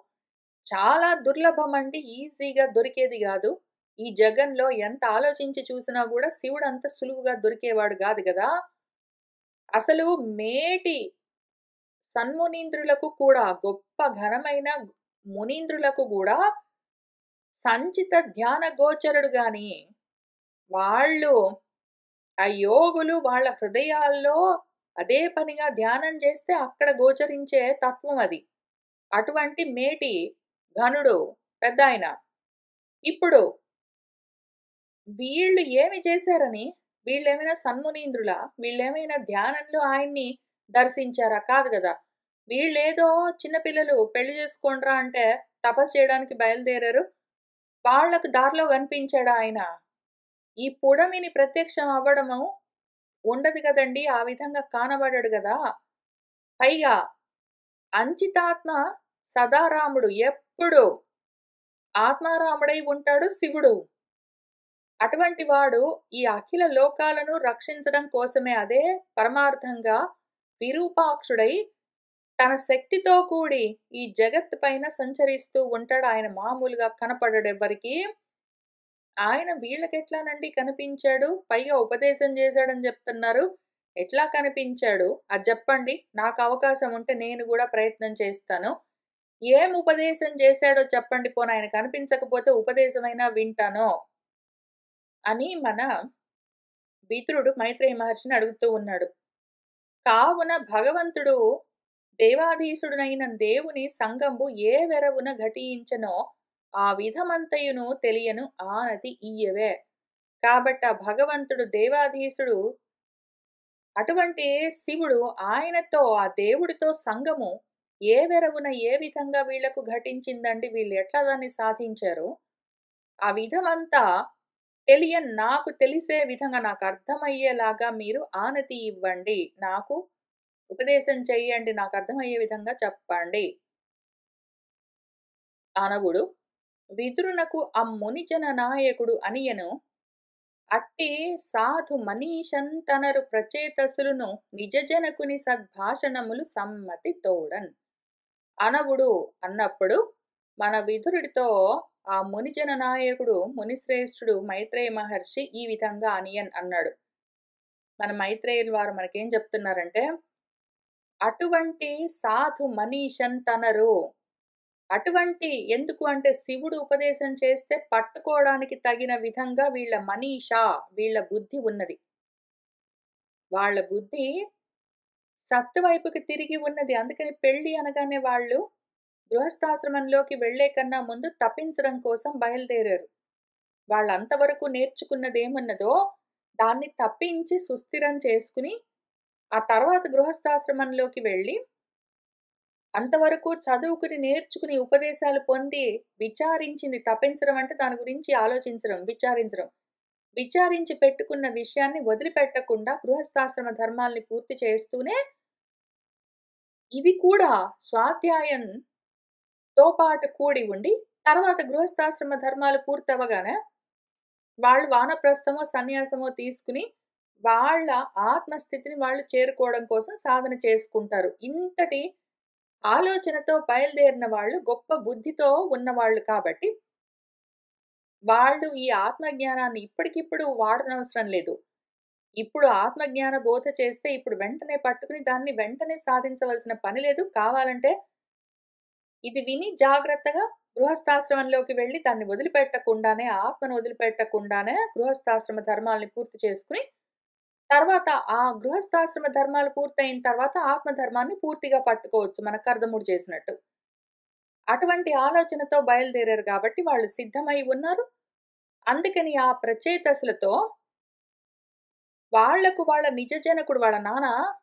చాలా దుర్లభమండి. ఈజీగా దొరికేది కాదు. ఈ జగంలో ఎంత ఆలోచించి చూసినా కూడా శివుడు అంత సులువుగా దొరికేవాడు కాదు కదా. అసలు మేటి సన్మునీంద్రులకు కూడా, గొప్ప ఘనమైన మునీంద్రులకు కూడా సంచిత ధ్యాన గోచరుడు గాని వాళ్ళు ఆ యోగులు వాళ్ళ హృదయాల్లో అదే పనిగా ధ్యానం చేస్తే అక్కడ గోచరించే తత్వం అది. అటువంటి మేటి ఘనుడు పెద్దాయన. ఇప్పుడు వీళ్ళు ఏమి చేశారని? వీళ్ళేమైనా సన్మునీంద్రులా? వీళ్ళేమైనా ధ్యానంలో ఆయన్ని దర్శించారా? కాదు గదా. వీళ్ళేదో చిన్నపిల్లలు పెళ్లి చేసుకోండ్రా అంటే తపస్సు చేయడానికి బయలుదేరారు. వాళ్లకు దారిలో కనిపించాడా ఆయన? ఈ పుడమిని ప్రత్యక్షం అవ్వడము ఉండదు కదండి. ఆ విధంగా కానబడాడు కదా. పైగా అంచితాత్మ సదారాముడు ఎప్పుడు ఆత్మారాముడై ఉంటాడు శివుడు. అటువంటి వాడు ఈ అఖిల లోకాలను రక్షించడం కోసమే, అదే పరమార్థంగా విరూపాక్షుడై తన శక్తితో కూడి ఈ జగత్ పైన సంచరిస్తూ ఉంటాడు. ఆయన మామూలుగా కనపడడు ఎవ్వరికి. ఆయన వీళ్ళకెట్లానండి కనిపించాడు? పైగా ఉపదేశం చేశాడని చెప్తున్నారు. ఎట్లా కనిపించాడు అది చెప్పండి. నాకు అవకాశం ఉంటే నేను కూడా ప్రయత్నం చేస్తాను. ఏం ఉపదేశం చేశాడో చెప్పండి. పోనీ ఆయన కనిపించకపోతే ఉపదేశమైనా వింటాను అని మన విదురుడు మైత్రేయ మహర్షిని అడుగుతూ ఉన్నాడు. కావున భగవంతుడు దేవాధీశుడునైన దేవుని సంగంబు ఏ వెరవున ఘటించనో ఆ విధమంతయును తెలియను ఆనతి ఈయవే. కాబట్టి ఆ భగవంతుడు దేవాధీశుడు అటువంటి శివుడు ఆయనతో ఆ దేవుడితో సంగము ఏ వెరవున ఏ విధంగా వీళ్లకు ఘటించిందండి? వీళ్ళు ఎట్లా దాన్ని సాధించారు? ఆ విధమంతా నాకు తెలిసే విధంగా, నాకు అర్థమయ్యేలాగా మీరు ఆనతి ఇవ్వండి. నాకు ఉపదేశం చెయ్యండి. నాకు అర్థమయ్యే విధంగా చెప్పండి అనవుడు విదురునకు అమ్మునిజన నాయకుడు అనియను అట్టి సాధు మనీషంతనరు ప్రచేతసులును నిజజనకుని సద్భాషణములు సమ్మతి తోడన్. అనవుడు అన్నప్పుడు మన విదురుడితో ఆ మునిజన నాయకుడు మునిశ్రేష్ఠుడు మైత్రేయ మహర్షి ఈ విధంగా అనియన్ అన్నాడు. మన మైత్రేయుల వారు మనకేం చెప్తున్నారంటే, అటువంటి సాధు మనీషంతనరు, అటువంటి ఎందుకు అంటే శివుడు ఉపదేశం చేస్తే పట్టుకోవడానికి తగిన విధంగా వీళ్ళ మనీషా, వీళ్ళ బుద్ధి ఉన్నది. వాళ్ళ బుద్ధి సత్తు వైపుకి తిరిగి ఉన్నది. అందుకని పెళ్లి అనగానే వాళ్ళు గృహస్థాశ్రమంలోకి వెళ్లే కన్నా ముందు తపించడం కోసం బయలుదేరారు. వాళ్ళంతవరకు నేర్చుకున్నదేమున్నదో దాన్ని తప్పించి సుస్థిరం చేసుకుని, ఆ తర్వాత గృహస్థాశ్రమంలోకి వెళ్ళి అంతవరకు చదువుకుని, నేర్చుకుని, ఉపదేశాలు పొంది, విచారించింది తపించడం అంటే దాని గురించి ఆలోచించడం, విచారించడం. విచారించి పెట్టుకున్న విషయాన్ని వదిలిపెట్టకుండా గృహస్థాశ్రమ ధర్మాల్ని పూర్తి చేస్తూనే, ఇది కూడా స్వాధ్యాయంతో పాటు కూడి ఉండి, తర్వాత గృహస్థాశ్రమ ధర్మాలు పూర్తవ్వగానే వాళ్ళు వానప్రస్థమో, సన్యాసమో తీసుకుని, వాళ్ళ ఆత్మస్థితిని వాళ్ళు చేరుకోవడం కోసం సాధన చేసుకుంటారు. ఇంతటి ఆలోచనతో బయలుదేరిన వాళ్ళు గొప్ప బుద్ధితో ఉన్నవాళ్ళు కాబట్టి, వాళ్ళు ఈ ఆత్మజ్ఞానాన్ని ఇప్పటికిప్పుడు వాడనవసరం లేదు. ఇప్పుడు ఆత్మజ్ఞాన బోధ చేస్తే ఇప్పుడు వెంటనే పట్టుకుని దాన్ని వెంటనే సాధించవలసిన పని లేదు. కావాలంటే ఇది విని జాగ్రత్తగా గృహస్థాశ్రమంలోకి వెళ్ళి దాన్ని వదిలిపెట్టకుండానే, ఆత్మను వదిలిపెట్టకుండానే గృహస్థాశ్రమ ధర్మాల్ని పూర్తి చేసుకుని, తర్వాత ఆ గృహస్థాశ్రమ ధర్మాలు పూర్తయిన తర్వాత ఆత్మధర్మాన్ని పూర్తిగా పట్టుకోవచ్చు. మన కర్దముడు చేసినట్టు. అటువంటి ఆలోచనతో బయలుదేరారు కాబట్టి వాళ్ళు సిద్ధమై ఉన్నారు. అందుకని ఆ ప్రచేతసులతో వాళ్లకు వాళ్ళ నిజ జనకుడు వాళ్ళ నాన్న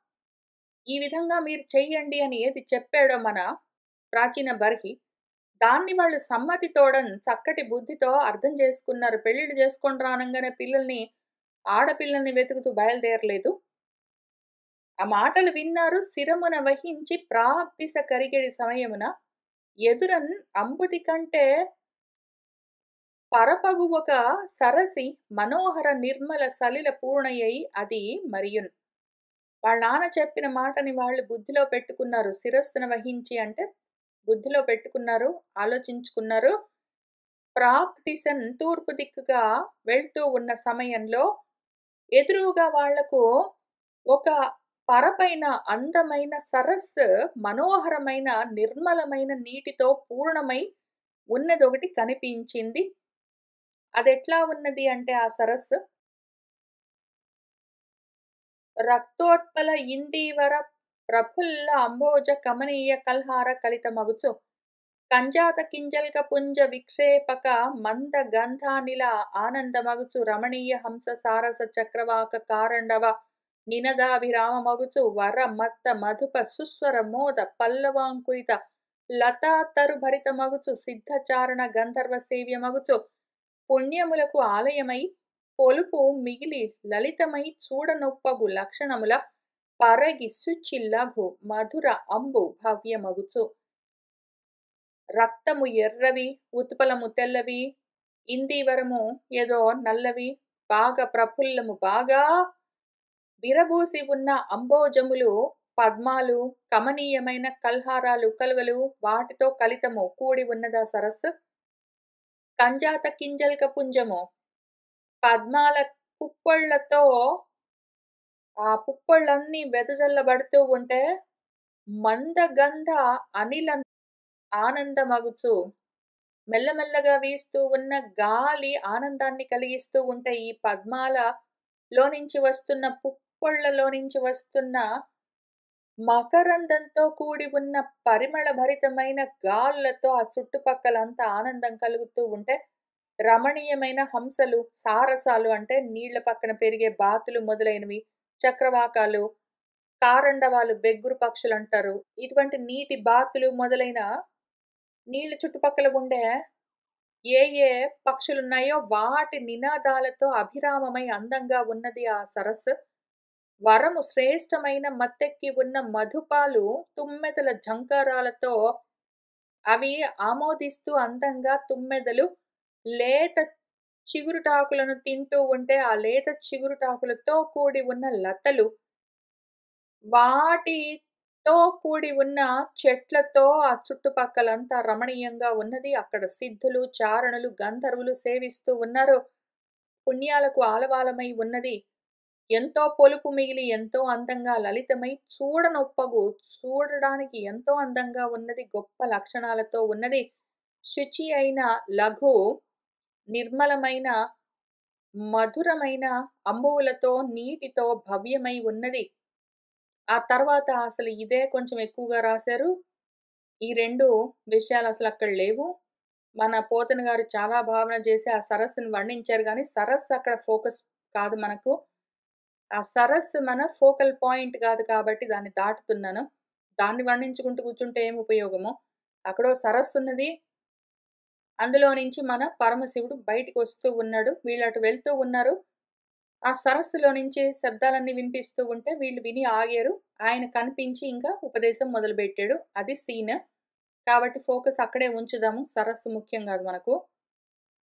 ఈ విధంగా మీరు చెయ్యండి అని ఏది చెప్పాడో మన ప్రాచీన బర్హి, దాన్ని వాళ్ళు సమ్మతితోడన్ చక్కటి బుద్ధితో అర్థం చేసుకున్నారు. పెళ్లిళ్ళు చేసుకొని రానంగానే ఆడపిల్లల్ని వెతుకుతూ బయలుదేరలేదు. ఆ మాటలు విన్నారు. శిరమున వహించి ప్రాప్తిస కరిగెడి సమయమున ఎదురన్ అంబుది కంటే పరపగు ఒక సరసి మనోహర నిర్మల సలిల పూర్ణయ్యి అది మరియున్. వాళ్ళ నాన్న చెప్పిన మాటని వాళ్ళు బుద్ధిలో పెట్టుకున్నారు. శిరస్సును వహించి అంటే బుద్ధిలో పెట్టుకున్నారు, ఆలోచించుకున్నారు. ప్రాప్తిసన్ తూర్పు దిక్కుగా వెళ్తూ ఉన్న సమయంలో ఎదురుగా వాళ్లకు ఒక పరపైన అందమైన సరస్సు, మనోహరమైన నిర్మలమైన నీటితో పూర్ణమై ఉన్నదొకటి కనిపించింది. అదెట్లా ఉన్నది అంటే ఆ సరస్సు రక్తోత్పల ఇందీవర ప్రఫుల్ల అంబోజ కమనీయ కల్హార కలిత మగుచు కంజాత కింజల్క పుంజ విక్షేపక మంద గంధానిల ఆనంద మగుచు రమణీయ హంస సారస చక్రవాక కారండవ నినదాభిరామ మగుచు వర మత్త మధుప సుస్వర మోద పల్లవాంకురిత లతా తరు భరిత మగుచు సిద్ధచారణ గంధర్వ సేవ్య మగుచు పుణ్యములకు ఆలయమై పొలుపు మిగిలి లలితమై చూడనొప్పగు లక్షణముల పరగి శుచి లఘు మధుర అంబు భవ్యమగుచు రక్తము ఎర్రవి, ఉత్పలము తెల్లవి, ఇందీవరము ఏదో నల్లవి, బాగా ప్రఫుల్లము బాగా విరబూసి ఉన్న అంబోజములు, పద్మాలు, కమనీయమైన కల్హారాలు కలువలు వాటితో కలితము కూడి ఉన్నదా సరస్సు. కంజాత కింజల్క పుంజము పద్మాల పుప్పొళ్లతో ఆ పుప్పొళ్ళన్నీ వెదజల్లబడుతూ ఉంటే మందగంధ అనిల ఆనందమగుచు మెల్లమెల్లగా వీస్తూ ఉన్న గాలి ఆనందాన్ని కలిగిస్తూ ఉంటే ఈ పద్మాలలో నుంచి వస్తున్న పుప్పొళ్లలో నుంచి వస్తున్న మకరందంతో కూడి ఉన్న పరిమళ భరితమైన గాలులతో ఆ చుట్టుపక్కలంతా ఆనందం కలుగుతూ ఉంటే రమణీయమైన హంసలు, సారసాలు అంటే నీళ్ల పక్కన పెరిగే బాతులు మొదలైనవి, చక్రవాకాలు, కారండవాలు బెగ్గురు పక్షులు అంటారు. ఇటువంటి నీటి బాతులు మొదలైన నీళ్ల చుట్టుపక్కల ఉండే ఏ ఏ పక్షులున్నాయో వాటి నినాదాలతో అభిరామమై అందంగా ఉన్నది ఆ సరస్సు. వరము శ్రేష్టమైన మత్తెక్కి ఉన్న మధుపాలు తుమ్మెదల ఝంకారాలతో అవి ఆమోదిస్తూ అందంగా తుమ్మెదలు లేత చిగురుటాకులను తింటూ ఉంటే, ఆ లేత చిగురుటాకులతో కూడి ఉన్న లతలు, వాటితో కూడి ఉన్న చెట్లతో ఆ చుట్టుపక్కలంతా రమణీయంగా ఉన్నది. అక్కడ సిద్ధులు, చారణులు, గంధర్వులు సేవిస్తూ ఉన్నారు. పుణ్యాలకు ఆలవాలమై ఉన్నది. ఎంతో పొలుపు మిగిలి, ఎంతో అందంగా లలితమై, చూడనొప్పగు, చూడడానికి ఎంతో అందంగా ఉన్నది. గొప్ప లక్షణాలతో ఉన్నది. శుచి అయిన లఘు, నిర్మలమైన, మధురమైన అంబువులతో, నీటితో భవ్యమై ఉన్నది. ఆ తర్వాత అసలు ఇదే కొంచెం ఎక్కువగా రాశారు. ఈ 2 విషయాలు అసలక్కడ లేవు. మన పోతన గారు చాలా భావన చేసి ఆ సరస్సుని వర్ణించారు గానీ, సరస్సు అక్కడ ఫోకస్ కాదు మనకు. ఆ సరస్సు మన ఫోకల్ పాయింట్ గాదు కాబట్టి దాన్ని దాటుతున్నాను. దాన్ని వర్ణించుకుంటూ కూర్చుంటే ఏం ఉపయోగము? అక్కడో సరస్సున్నది. అందులో నుంచి మన పరమశివుడు బయటికొస్తూ ఉన్నాడు. వీళ్ళటు వెళ్తూ ఉన్నారు. ఆ సరస్సులో నుంచి శబ్దాలన్నీ వినిపిస్తూ ఉంటే వీళ్ళు విని ఆగారు. ఆయన కనిపించి ఇంకా ఉపదేశం మొదలుపెట్టాడు. అది సీన్. కాబట్టి ఫోకస్ అక్కడే ఉంచుదాము. సరస్సు ముఖ్యం గాదు మనకు.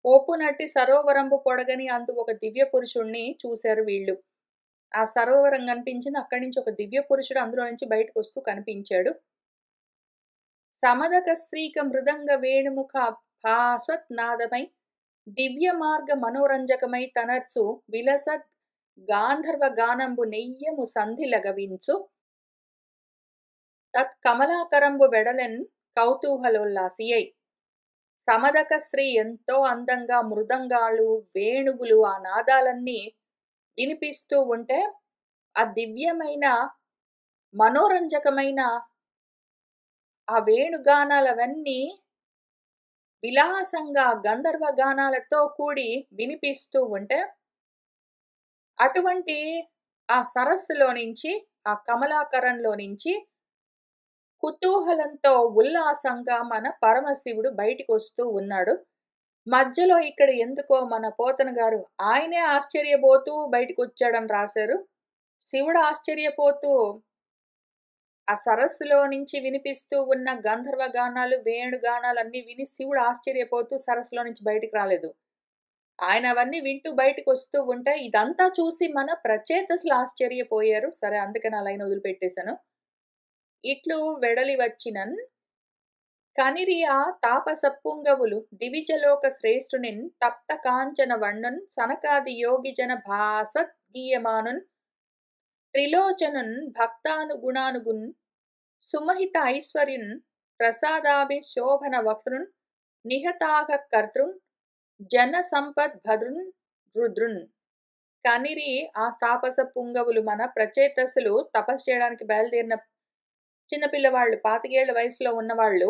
"ఒప్పునట్టి సరోవరంబు పొడగని అందు ఒక దివ్య పురుషుడిని చూశారు వీళ్ళు." ఆ సరోవరం కనిపించింది. అక్కడి నుంచి ఒక దివ్య పురుషుడు అందులో నుంచి బయటకొస్తూ కనిపించాడు. సమదక శ్రీక మృదంగ వేణుముఖ భాస్వత్నాదమై దివ్య మార్గ మనోరంజకమై తనర్సు విలసద్ గాంధర్వ గానంబు నెయ్యము సంధిలగవించు తత్ కమలాకరంబు వెడలెన్ కౌతూహలోల్లాసియై. సమదక శ్రీ ఎంతో అందంగా మృదంగాలు, వేణువులు, ఆ నాదాలన్నీ వినిపిస్తూ ఉంటే, ఆ దివ్యమైన, మనోరంజకమైన ఆ వేణుగానాలవన్నీ విలాసంగా గంధర్వ గానాలతో కూడి వినిపిస్తూ ఉంటే, అటువంటి ఆ సరస్సులో నుంచి, ఆ కమలాకరంలో నుంచి కుతూహలంతో, ఉల్లాసంగా మన పరమశివుడు బయటికొస్తూ ఉన్నాడు. మధ్యలో ఇక్కడ ఎందుకో మన పోతన గారు ఆయనే ఆశ్చర్యపోతూ బయటికొచ్చాడని రాశారు. శివుడు ఆశ్చర్యపోతూ ఆ సరస్సులో నుంచి వినిపిస్తూ ఉన్న గంధర్వ గానాలు, వేణుగానాలన్నీ విని శివుడు ఆశ్చర్యపోతూ సరస్సులో నుంచి బయటికి రాలేదు. ఆయన అవన్నీ వింటూ బయటికొస్తూ ఉంటే, ఇదంతా చూసి మన ప్రచేతసులు ఆశ్చర్యపోయారు. సరే అందుకని ఆ లైన్ వదిలిపెట్టేశాను. ఇట్లు వెడలి వచ్చినన్ కనిరి ఆ తాపస పుంగవులు దివిజలోక శ్రేష్ఠునిన్ తప్త కాంచన వర్ణున్ సనకాది యోగి జన భాస్వత్ గీయమానున్ త్రిలోచనున్ భక్తానుగుణానుగున్ సుమహిత ఐశ్వర్యున్ ప్రసాదాభి శోభన వక్తృన్ నిహతాగ కర్తృన్ జన సంపద్ భద్రున్ రుద్రున్. కనిరి ఆ తాపస పుంగవులు మన ప్రచేతసులు తపస్సు చేయడానికి బయలుదేరిన చిన్నపిల్లవాళ్ళు, 25 ఏళ్ల వయసులో ఉన్నవాళ్ళు,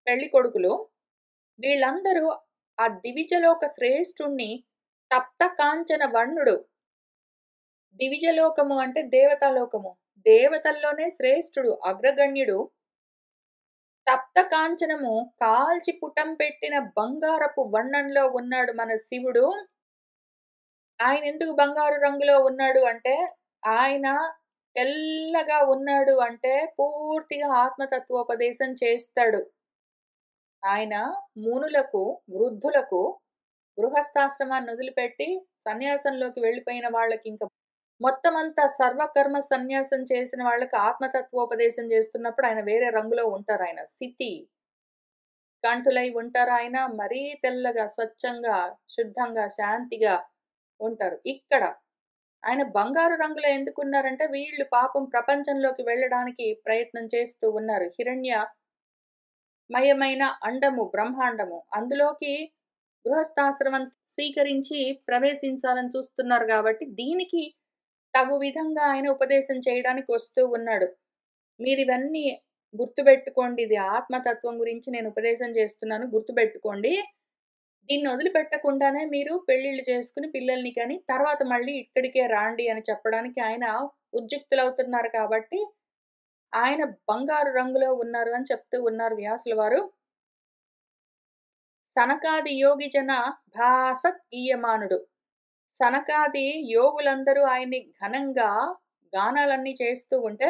పెళ్లి కొడుకులు, వీళ్ళందరూ ఆ దివిజలోక శ్రేష్ఠుణ్ణి తప్త కాంచన వర్ణుడు. దివిజలోకము అంటే దేవతాలోకము. దేవతల్లోనే శ్రేష్ఠుడు, అగ్రగణ్యుడు. తప్త కాంచనము కాల్చి పుటం పెట్టిన బంగారపు వర్ణంలో ఉన్నాడు మన శివుడు. ఆయన ఎందుకు బంగారు రంగులో ఉన్నాడు అంటే, ఆయన తెల్లగా ఉన్నాడు అంటే పూర్తిగా ఆత్మతత్వోపదేశం చేస్తాడు. ఆయన మునులకు, వృద్ధులకు, గృహస్థాశ్రమాన్ని వదిలిపెట్టి సన్యాసంలోకి వెళ్ళిపోయిన వాళ్ళకి, ఇంక మొత్తమంతా సర్వకర్మ సన్యాసం చేసిన వాళ్ళకి ఆత్మతత్వోపదేశం చేస్తున్నప్పుడు ఆయన వేరే రంగులో ఉంటారాయన. స్థితి కంఠులై ఉంటారాయన. మరీ తెల్లగా, స్వచ్ఛంగా, శుద్ధంగా, శాంతిగా ఉంటారు. ఇక్కడ ఆయన బంగారు రంగులో ఎందుకున్నారంటే, వీళ్ళు పాపం ప్రపంచంలోకి వెళ్ళడానికి ప్రయత్నం చేస్తూ ఉన్నారు. హిరణ్యమయమైన అండము, బ్రహ్మాండము. అందులోకి గృహస్థాశ్రమం స్వీకరించి ప్రవేశించాలని చూస్తున్నారు గాబట్టి, దీనికి తగు విధంగా ఆయన ఉపదేశం చేయడానికి వస్తూ ఉన్నాడు. మీరివన్నీ గుర్తుబెట్టుకోండి. ఇది ఆత్మతత్వం గురించి నేను ఉపదేశం చేస్తున్నాను. గుర్తుబెట్టుకోండి. దీన్ని వదిలిపెట్టకుండానే మీరు పెళ్ళిళ్ళు చేసుకొని పిల్లల్ని కని తర్వాత మళ్ళీ ఇక్కడికే రాండి అని చెప్పడానికి ఆయన ఉద్యుక్తులవుతున్నారు కాబట్టి, ఆయన బంగారు రంగులో ఉన్నారు అని చెప్తూ ఉన్నారు వ్యాసుల వారు. సనకాది యోగి జన భాస్వత్ గీయమానుడు. సనకాది యోగులందరూ ఆయన్ని ఘనంగా గానాలన్నీ చేస్తూ ఉంటే,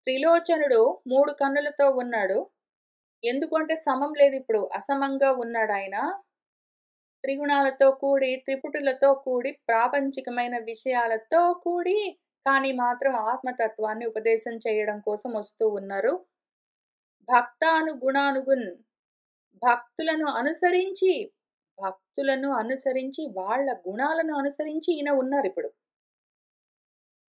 త్రిలోచనుడు 3 కన్నులతో ఉన్నాడు. ఎందుకంటే సమం లేదిప్పుడు. అసమంగా ఉన్నాడాయన. త్రిగుణాలతో కూడి, త్రిపుటులతో కూడి, ప్రాపంచికమైన విషయాలతో కూడి, కానీ మాత్రం ఆత్మతత్వాన్ని ఉపదేశం చేయడం కోసం వస్తూ ఉన్నారు. భక్తానుగుణానుగున్ భక్తులను అనుసరించి, భక్తులను అనుసరించి, వాళ్ళ గుణాలను అనుసరించి ఈయన ఉన్నారిప్పుడు.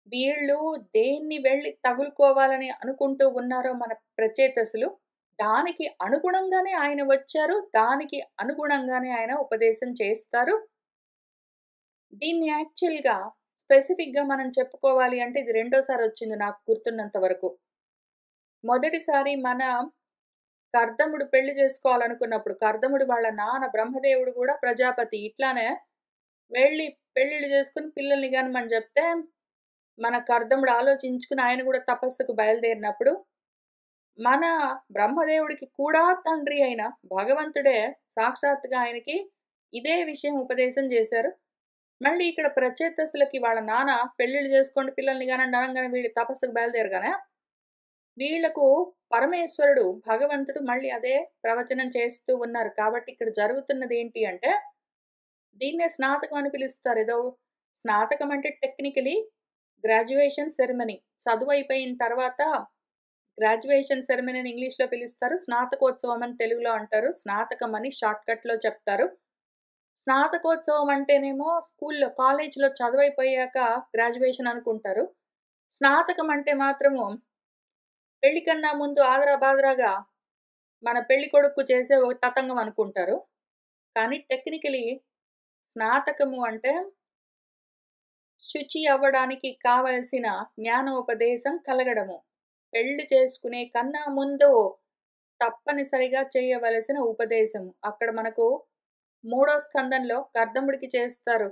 వీళ్ళు దేన్ని వెళ్లి తగులుకోవాలని అనుకుంటూ ఉన్నారో మన ప్రచేతసులు, దానికి అనుగుణంగానే ఆయన వచ్చారు. దానికి అనుగుణంగానే ఆయన ఉపదేశం చేస్తారు. దీన్ని యాక్చువల్‌గా స్పెసిఫిక్‌గా మనం చెప్పుకోవాలి అంటే ఇది రెండోసారొచ్చింది నాకు గుర్తున్నంత వరకు. మొదటిసారి మన కర్దముడు పెళ్లి చేసుకోవాలనుకున్నప్పుడు, కర్దముడు వాళ్ళ నాన్న బ్రహ్మదేవుడు గూడా ప్రజాపతి ఇట్లానే వెళ్ళి పెళ్ళిళ్ళు చేసుకొని పిల్లల్ని కనమని జెప్తే, మన కర్దముడు ఆలోచించుకుని ఆయన గూడా తపస్సుకు బయలుదేరినప్పుడు, మన బ్రహ్మదేవుడికి కూడా తండ్రి అయిన భగవంతుడే సాక్షాత్తుగా ఆయనకి ఇదే విషయం ఉపదేశం జేశారు. మళ్ళీ ఇక్కడ ప్రచేతసులకి వాళ్ళ నాన్న పెళ్ళిళ్ళు జేసుకోండి, పిల్లల్ని గనండి అనంగానే వీళ్ళు తపస్సుకు బయలుదేరగానే, వీళ్ళకు పరమేశ్వరుడు, భగవంతుడు మళ్ళీ అదే ప్రవచనం చేస్తూ ఉన్నారు. కాబట్టి ఇక్కడ జరుగుతున్నదేంటి అంటే, దీన్నే స్నాతకం అని పిలుస్తారు. ఏదో స్నాతకం అంటే టెక్నికలీ గ్రాడ్యుయేషన్ సెరమనీ. చదువయిపోయిన తర్వాత గ్రాడ్యుయేషన్ సెరమనీ అని ఇంగ్లీష్‌లో పిలుస్తారు. స్నాతకోత్సవం అని తెలుగులో అంటారు. స్నాతకం అని షార్ట్‌కట్‌లో చెప్తారు. స్నాతకోత్సవం అంటేనేమో స్కూల్‌లో, కాలేజీలో చదువయిపోయాక గ్రాడ్యుయేషన్ అనుకుంటారు. స్నాతకం అంటే మాత్రము పెళ్లి కన్నా ముందు ఆదరాబాదరాగా మన పెళ్ళికొడుక్కు చేసే ఒక తతంగం అనుకుంటారు. కానీ టెక్నికలీ స్నాతకము అంటే శుచి అవ్వడానికి కావలసిన జ్ఞానోపదేశం కలగడము. పెళ్లి చేసుకునే కన్నా ముందు తప్పనిసరిగా చేయవలసిన ఉపదేశం. అక్కడ మనకు మూడో స్కందంలో కర్దముడికి చేస్తారు.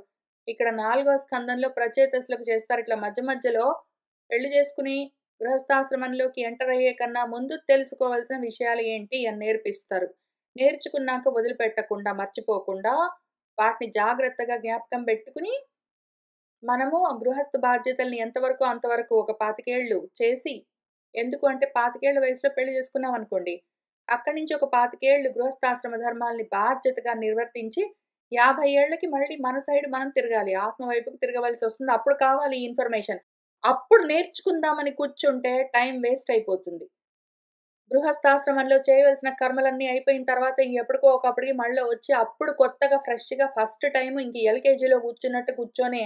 ఇక్కడ నాలుగో స్కందంలో ప్రచేతసులకు చేస్తారు. ఇట్లా మధ్య మధ్యలో పెళ్లి చేసుకుని గృహస్థాశ్రమంలోకి ఎంటర్ అయ్యే కన్నా ముందు తెలుసుకోవాల్సిన విషయాలు ఏంటి అని నేర్పిస్తారు. నేర్చుకున్నాక వదిలిపెట్టకుండా, మర్చిపోకుండా వాటిని జాగ్రత్తగా జ్ఞాపకం పెట్టుకుని మనము ఆ గృహస్థ బాధ్యతల్ని ఎంతవరకో అంతవరకు ఒక 25 ఏళ్ళు చేసి, ఎందుకు అంటే 25 ఏళ్ల వయసులో పెళ్లి చేసుకున్నామనుకోండి, అక్కడి నుంచి ఒక 25 ఏళ్ళు గృహస్థాశ్రమ ధర్మాల్ని బాధ్యతగా నిర్వర్తించి, 50 ఏళ్ళకి మళ్ళీ మన సైడ్ మనం తిరగాలి. ఆత్మ వైపుకి తిరగవలసొస్తుంది. అప్పుడు కావాలి ఈ ఇన్ఫర్మేషన్. అప్పుడు నేర్చుకుందామని కూర్చుంటే టైం వేస్ట్ అయిపోతుంది. గృహస్థాశ్రమంలో చేయవలసిన కర్మలన్నీ అయిపోయిన తర్వాత ఎప్పటికో ఒకప్పటికి మళ్ళీ వచ్చి అప్పుడు కొత్తగా ఫ్రెష్‌గా ఫస్ట్ టైమ్ ఇంక ఎల్‌కేజీలో కూర్చున్నట్టు కూర్చొని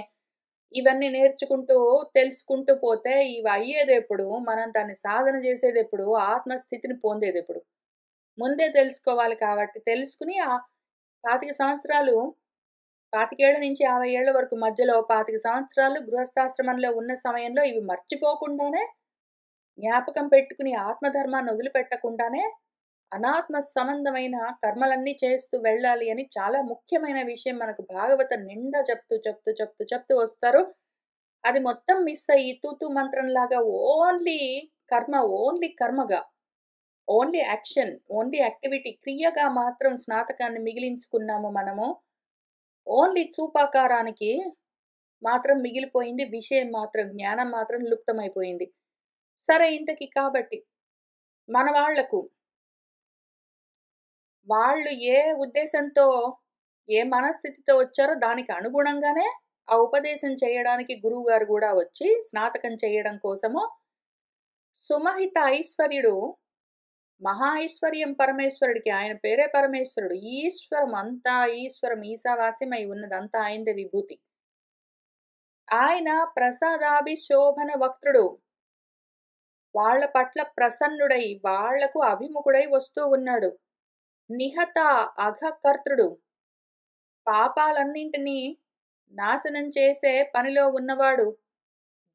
ఇవన్నీ నేర్చుకుంటూ, తెలుసుకుంటూ పోతే ఇవి అయ్యేదెప్పుడు? మనం దాన్ని సాధన చేసేదెప్పుడు? ఆత్మస్థితిని పొందేదెప్పుడు? ముందే తెలుసుకోవాలి కాబట్టి తెలుసుకొని 25 సంవత్సరాలు 25 ఏళ్ల నుంచి 50 ఏళ్ల వరకు మధ్యలో 25 సంవత్సరాలు గృహస్థాశ్రమంలో ఉన్న సమయంలో ఇవి మర్చిపోకుండానే, జ్ఞాపకం పెట్టుకుని ఆత్మధర్మాన్ని వదిలిపెట్టకుండానే అనాత్మ సంబంధమైన కర్మలన్నీ చేస్తూ వెళ్ళాలి అని చాలా ముఖ్యమైన విషయం మనకు భాగవతం నిండా చెప్తూ వస్తారు. అది మొత్తం మిస్ అయ్యి తూతూ మంత్రంలాగా ఓన్లీ కర్మ, ఓన్లీ కర్మగా, ఓన్లీ యాక్షన్, ఓన్లీ యాక్టివిటీ, క్రియగా మాత్రం స్నాతకాన్ని మిగిలించుకున్నాము మనము. ఓన్లీ చూపాకారానికి మాత్రం మిగిలిపోయింది. విషయం మాత్రం, జ్ఞానం మాత్రం లుప్తమైపోయింది. సరే ఇంతకి కాబట్టి మన వాళ్లకు వాళ్ళు ఏ ఉద్దేశంతో, ఏ మనస్థితితో వచ్చారో దానికి అనుగుణంగానే ఆ ఉపదేశం చేయడానికి గురువుగారు గూడా వచ్చి స్నాతకం చేయడం కోసము సుమహిత ఐశ్వర్యుడు, మహా ఐశ్వర్యం పరమేశ్వరుడికి. ఆయన పేరే పరమేశ్వరుడు. ఈశ్వరం అంతా ఈశ్వరం, ఈశావాస్యమై ఉన్నదంతా ఆయనదే విభూతి. ఆయన ప్రసాదాభిశోభన వక్త్రుడు. వాళ్ళ పట్ల ప్రసన్నుడై, వాళ్లకు అభిముఖుడై వస్తూ ఉన్నాడు. నిహత అఘకర్తృడు. పాపాలన్నింటినీ నాశనం చేసే పనిలో ఉన్నవాడు.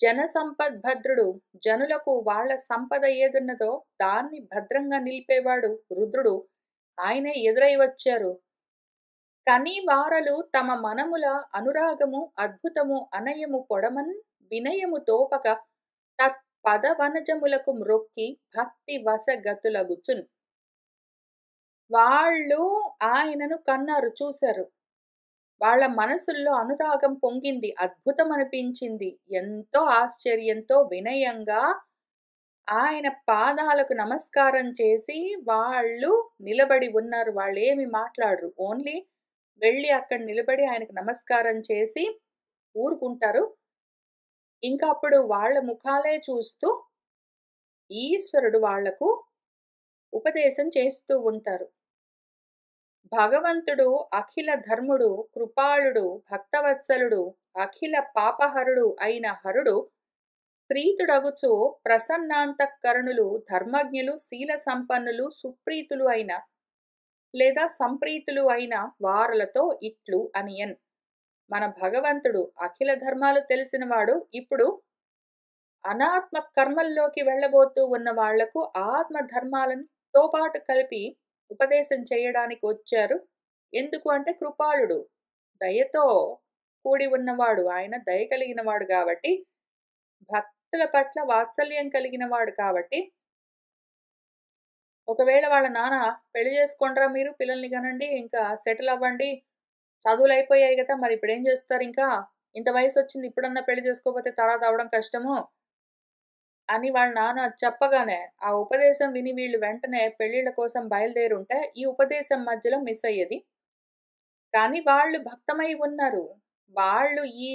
జనసంపద్భద్రుడు. జనులకు వాళ్ళ సంపద ఏదున్నదో దాన్ని భద్రంగా నిలిపేవాడు రుద్రుడు. ఆయనే ఎదురై వచ్చారు. కని వారలు తమ మనముల అనురాగము అద్భుతము అనయము పొడమన్ వినయము తోపక తత్పదవనజములకు మ్రొక్కి భక్తి వశగతులగుచున్. వాళ్ళు ఆయనను కన్నారు, చూశారు. వాళ్ళ మనసుల్లో అనురాగం పొంగింది. అద్భుతం అనిపించింది. ఎంతో ఆశ్చర్యంతో వినయంగా ఆయన పాదాలకు నమస్కారం చేసి వాళ్ళు నిలబడి ఉన్నారు. వాళ్ళేమి మాట్లాడరు. ఓన్లీ వెళ్ళి అక్కడ నిలబడి ఆయనకు నమస్కారం చేసి ఊరుకుంటారు. ఇంకా అప్పుడు వాళ్ళ ముఖాలే చూస్తూ ఈశ్వరుడు వాళ్లకు ఉపదేశం చేస్తూ ఉంటారు. భగవంతుడు అఖిల ధర్ముడు, కృపాళుడు, భక్తవత్సలుడు, అఖిల పాపహరుడు అయిన హరుడు ప్రీతుడగుచు ప్రసన్నాంతఃకరణులు, ధర్మజ్ఞులు, శీల సంపన్నులు, సుప్రీతులు అయిన లేదా సంప్రీతులు అయిన వారులతో ఇట్లు అనియన్. మన భగవంతుడు అఖిల ధర్మాలు తెలిసినవాడు. ఇప్పుడు అనాత్మ కర్మల్లోకి వెళ్ళబోతూ ఉన్న వాళ్లకు ఆత్మ ధర్మాలతో పాటు కలిపి ఉపదేశం చేయడానికి వచ్చారు. ఎందుకు అంటే కృపాళుడు, దయతో కూడి ఉన్నవాడు, ఆయన దయ కలిగిన వాడు కాబట్టి, భక్తుల పట్ల వాత్సల్యం కలిగిన వాడు కాబట్టి, ఒకవేళ వాళ్ళ నాన్న పెళ్లి చేసుకోండిరా మీరు, పిల్లల్ని కనండి, ఇంకా సెటిల్ అవ్వండి, చదువులు అయిపోయాయి కదా, మరి ఇప్పుడు ఏం చేస్తారు, ఇంకా ఇంత వయసు వచ్చింది, ఇప్పుడన్నా పెళ్లి చేసుకోకపోతే తర్వాత అవడం కష్టము అని వాళ్ళ నాన్న చెప్పగానే ఆ ఉపదేశం విని వీళ్ళు వెంటనే పెళ్లిళ్ళ కోసం బయలుదేరుంటే ఈ ఉపదేశం మధ్యలో మిస్ అయ్యేది. కానీ వాళ్ళు భక్తమై ఉన్నారు. వాళ్ళు ఈ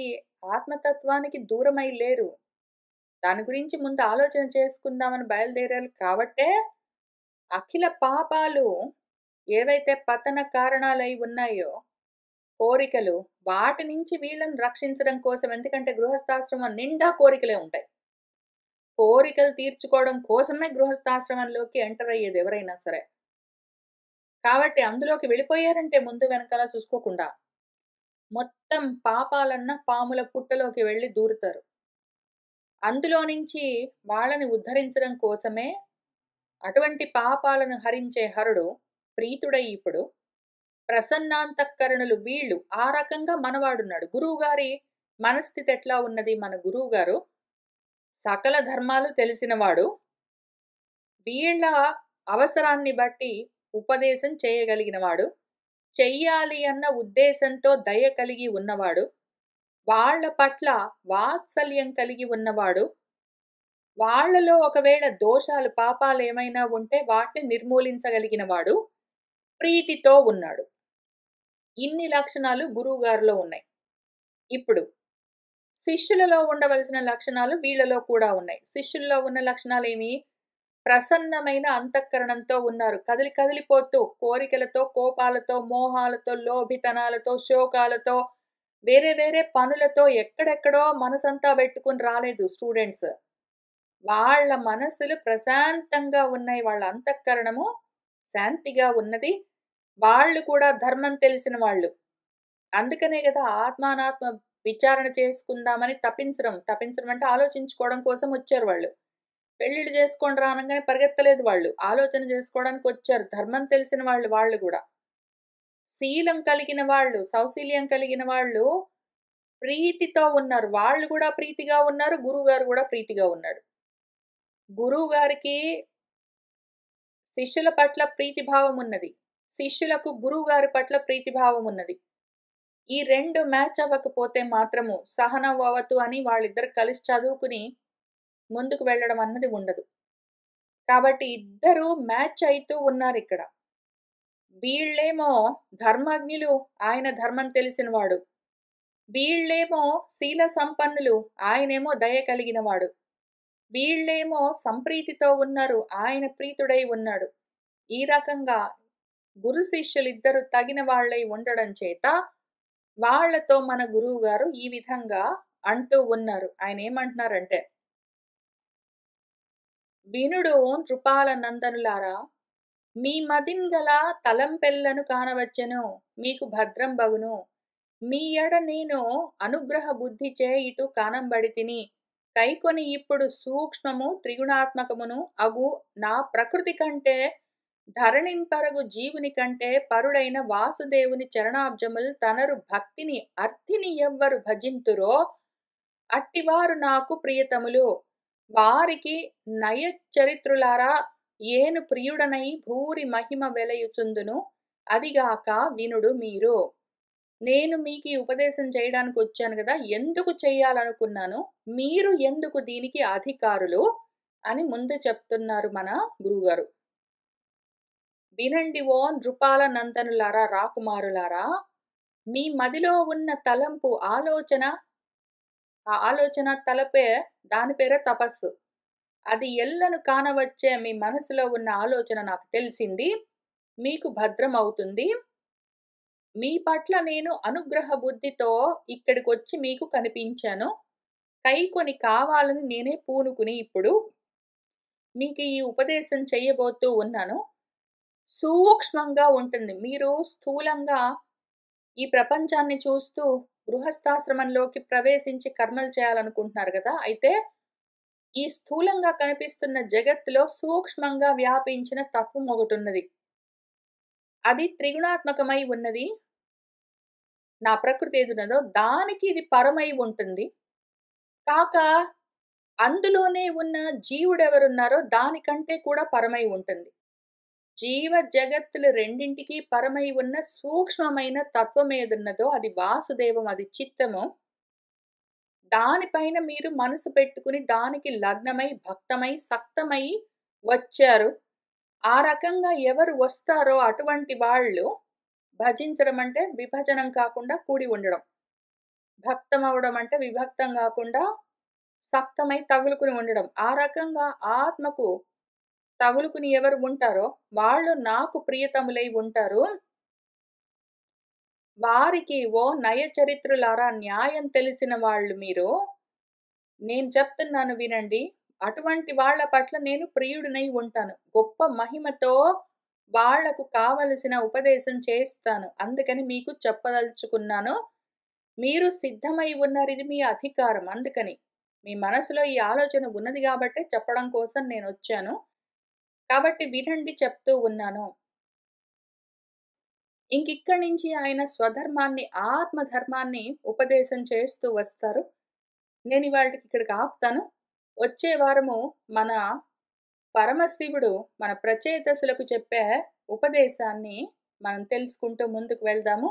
ఆత్మతత్వానికి దూరమై లేరు. దాని గురించి ముందు ఆలోచన చేసుకుందామని బయలుదేరారు కాబట్టే అఖిల పాపాలు ఏవైతే పతన కారణాలై ఉన్నాయో, కోరికలు, వాటి నుంచి వీళ్ళని రక్షించడం కోసం, ఎందుకంటే గృహస్థాశ్రమం నిండా కోరికలే ఉంటాయి. కోరికలు తీర్చుకోవడం కోసమే గృహస్థాశ్రమంలోకి ఎంటర్ అయ్యేది ఎవరైనా సరే. కాబట్టి అందులోకి వెళ్ళిపోయారంటే ముందు వెనకాల చూసుకోకుండా మొత్తం పాపాలన్న పాముల పుట్టలోకి వెళ్ళి దూరుతారు. అందులో నుంచి వాళ్ళని ఉద్ధరించడం కోసమే అటువంటి పాపాలను హరించే హరుడు ప్రీతుడై ఇప్పుడు ప్రసన్నాంతఃకరణులు వీళ్ళు ఆ రకంగా మనవాడున్నాడు. గురువుగారి మనస్థితి ఎట్లా ఉన్నది? మన గురువుగారు సకల ధర్మాలు తెలిసినవాడు, వీళ్ళ అవసరాన్ని బట్టి ఉపదేశం చేయగలిగినవాడు, చెయ్యాలి అన్న ఉద్దేశంతో దయ కలిగి ఉన్నవాడు, వాళ్ళ పట్ల వాత్సల్యం కలిగి ఉన్నవాడు, వాళ్లలో ఒకవేళ దోషాలు పాపాలు ఏమైనా ఉంటే వాటిని నిర్మూలించగలిగినవాడు, ప్రీతితో ఉన్నాడు. ఇన్ని లక్షణాలు గురువుగారిలో ఉన్నాయి. ఇప్పుడు శిష్యులలో ఉండవలసిన లక్షణాలు వీళ్ళలో కూడా ఉన్నాయి. శిష్యుల్లో ఉన్న లక్షణాలు ఏమి? ప్రసన్నమైన అంతఃకరణంతో ఉన్నారు. కదిలిపోతూ కోరికలతో, కోపాలతో, మోహాలతో, లోభితనాలతో, శోకాలతో, వేరే వేరే పనులతో ఎక్కడెక్కడో మనసంతా పెట్టుకుని రాలేదు స్టూడెంట్స్. వాళ్ళ మనస్సులు ప్రశాంతంగా ఉన్నాయి. వాళ్ళ అంతఃకరణము శాంతిగా ఉన్నది. వాళ్ళు కూడా ధర్మం తెలిసిన వాళ్ళు. అందుకనే కదా ఆత్మానాత్మ విచారణ చేసుకుందామని తపించడం అంటే ఆలోచించుకోవడం కోసం వచ్చారు వాళ్ళు. పెళ్లిళ్ళు చేసుకోండి రానంగానే పరిగెత్తలేదు వాళ్ళు. ఆలోచన చేసుకోవడానికి వచ్చారు. ధర్మం తెలిసిన వాళ్ళు కూడా. శీలం కలిగిన వాళ్ళు, సౌశీల్యం కలిగిన వాళ్ళు ప్రీతితో ఉన్నారు. వాళ్ళు కూడా ప్రీతిగా ఉన్నారు. గురువుగారు కూడా ప్రీతిగా ఉన్నాడు. గురువు గారికి శిష్యుల పట్ల ప్రీతిభావం ఉన్నది. శిష్యులకు గురువు గారి పట్ల ప్రీతిభావం ఉన్నది. ఈ రెండు మ్యాచ్ అవ్వకపోతే మాత్రము సహనవవతు అని వాళ్ళిద్దరు కలిసి చదువుకుని ముందుకు వెళ్ళడం అన్నది ఉండదు. కాబట్టి ఇద్దరు మ్యాచ్ అయితూ ఉన్నారు ఇక్కడ. వీళ్ళేమో ధర్మజ్ఞులు, ఆయన ధర్మం తెలిసినవాడు. వీళ్ళేమో శీల సంపన్నులు, ఆయనేమో దయ కలిగినవాడు. వీళ్ళేమో సంప్రీతితో ఉన్నారు, ఆయన ప్రీతుడై ఉన్నాడు. ఈ రకంగా గురు శిష్యులిద్దరూ తగిన వాళ్ళై ఉండడం చేత వాళ్లతో మన గురువు గారు ఈ విధంగా అంటూ ఉన్నారు. ఆయన ఏమంటున్నారంటే, వినుడు నృపాల నందనులారా, మీ మదింగల తలంపెల్లను కానవచ్చెను, మీకు భద్రం బగును. మీ ఎడ నేను అనుగ్రహ బుద్ధి చే ఇటు కానంబడి తిని, కైకొని ఇప్పుడు సూక్ష్మము త్రిగుణాత్మకమును అగు నా ప్రకృతి కంటే ధరణింపరగు జీవుని కంటే పరుడైన వాసుదేవుని చరణాబ్జముల్ తనరు భక్తిని అర్థిని ఎవ్వరు భజింతురో అట్టివారు నాకు ప్రియతములు. వారికి నయచరిత్రులారా, ఏను ప్రియుడనై భూరి మహిమ వెలయుచుందును, అదిగాక వినుడు మీరు. నేను మీకు ఉపదేశం చేయడానికి వచ్చాను కదా, ఎందుకు చెయ్యాలనుకున్నాను, మీరు ఎందుకు దీనికి అధికారులు, అని ముందు చెప్తున్నారు మన గురువుగారు. వినండి ఓ నృపాల నందనులారా, రాకుమారులారా! మీ మదిలో ఉన్న తలంపు, ఆలోచన తలపే దాని పేరే తపస్సు. అది ఎల్లను కానవచ్చే మీ మనసులో ఉన్న ఆలోచన నాకు తెలిసింది. మీకు భద్రమవుతుంది. మీ పట్ల నేను అనుగ్రహ బుద్ధితో ఇక్కడికొచ్చి మీకు కనిపించాను. కైకొని కావాలని నేనే పూనుకుని ఇప్పుడు మీకు ఈ ఉపదేశం చెయ్యబోతూ ఉన్నాను. సూక్ష్మంగా ఉంటుంది. మీరు స్థూలంగా ఈ ప్రపంచాన్ని చూస్తూ గృహస్థాశ్రమంలోకి ప్రవేశించి కర్మలు చేయాలనుకుంటున్నారు గదా! అయితే ఈ స్థూలంగా కనిపిస్తున్న జగత్తులో సూక్ష్మంగా వ్యాపించిన తత్వం ఒకటున్నది. అది త్రిగుణాత్మకమై ఉన్నది. నా ప్రకృతి ఏదున్నదో దానికి ఇది పరమై ఉంటుంది. కాక అందులోనే ఉన్న జీవుడెవరున్నారో దానికంటే కూడా పరమై ఉంటుంది. జీవ జగత్తులు రెండింటికి పరమై ఉన్న సూక్ష్మమైన తత్వమేదున్నదో అది వాసుదేవం, అది చిత్తము. దానిపైన మీరు మనసు పెట్టుకుని దానికి లగ్నమై, భక్తమై, సక్తమై వచ్చారు. ఆ రకంగా ఎవరు వస్తారో అటువంటి వాళ్ళు భజించడం అంటే విభజనం కాకుండా కూడి ఉండడం. భక్తమవ్వడం అంటే విభక్తం గాకుండా సక్తమై తగులుకుని ఉండడం. ఆ రకంగా ఆత్మకు తగులుకుని ఎవరు ఉంటారో వాళ్ళు నాకు ప్రియతములై ఉంటారు. వారికి ఓ నయచరిత్రులారా, న్యాయం తెలిసిన వాళ్ళు మీరు. నేను చెప్తున్నాను వినండి. అటువంటి వాళ్ళ పట్ల నేను ప్రియుడినై ఉంటాను. గొప్ప మహిమతో వాళ్ళకు కావలసిన ఉపదేశం చేస్తాను. అందుకని మీకు చెప్పదలుచుకున్నాను. మీరు సిద్ధమై ఉన్నారు. ఇది మీ అధికారం. అందుకని. మీ మనసులో ఈ ఆలోచన ఉన్నది గాబట్టే చెప్పడం కోసం నేనొచ్చాను. కాబట్టి వినండి చెప్తూ ఉన్నాను. ఇంకిక్కడి నుంచి ఆయన స్వధర్మాన్ని, ఆత్మధర్మాన్ని ఉపదేశం చేస్తూ వస్తారు. నేనివాల్టికి ఇక్కడికి ఆపుతాను. వచ్చే వారము మన పరమశివుడు మన ప్రచేతసులకు చెప్పే ఉపదేశాన్ని మనం తెలుసుకుంటూ ముందుకు వెళ్దాము.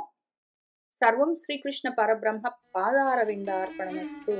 సర్వం శ్రీకృష్ణ పరబ్రహ్మ పాదారవిందార్పణమస్తు.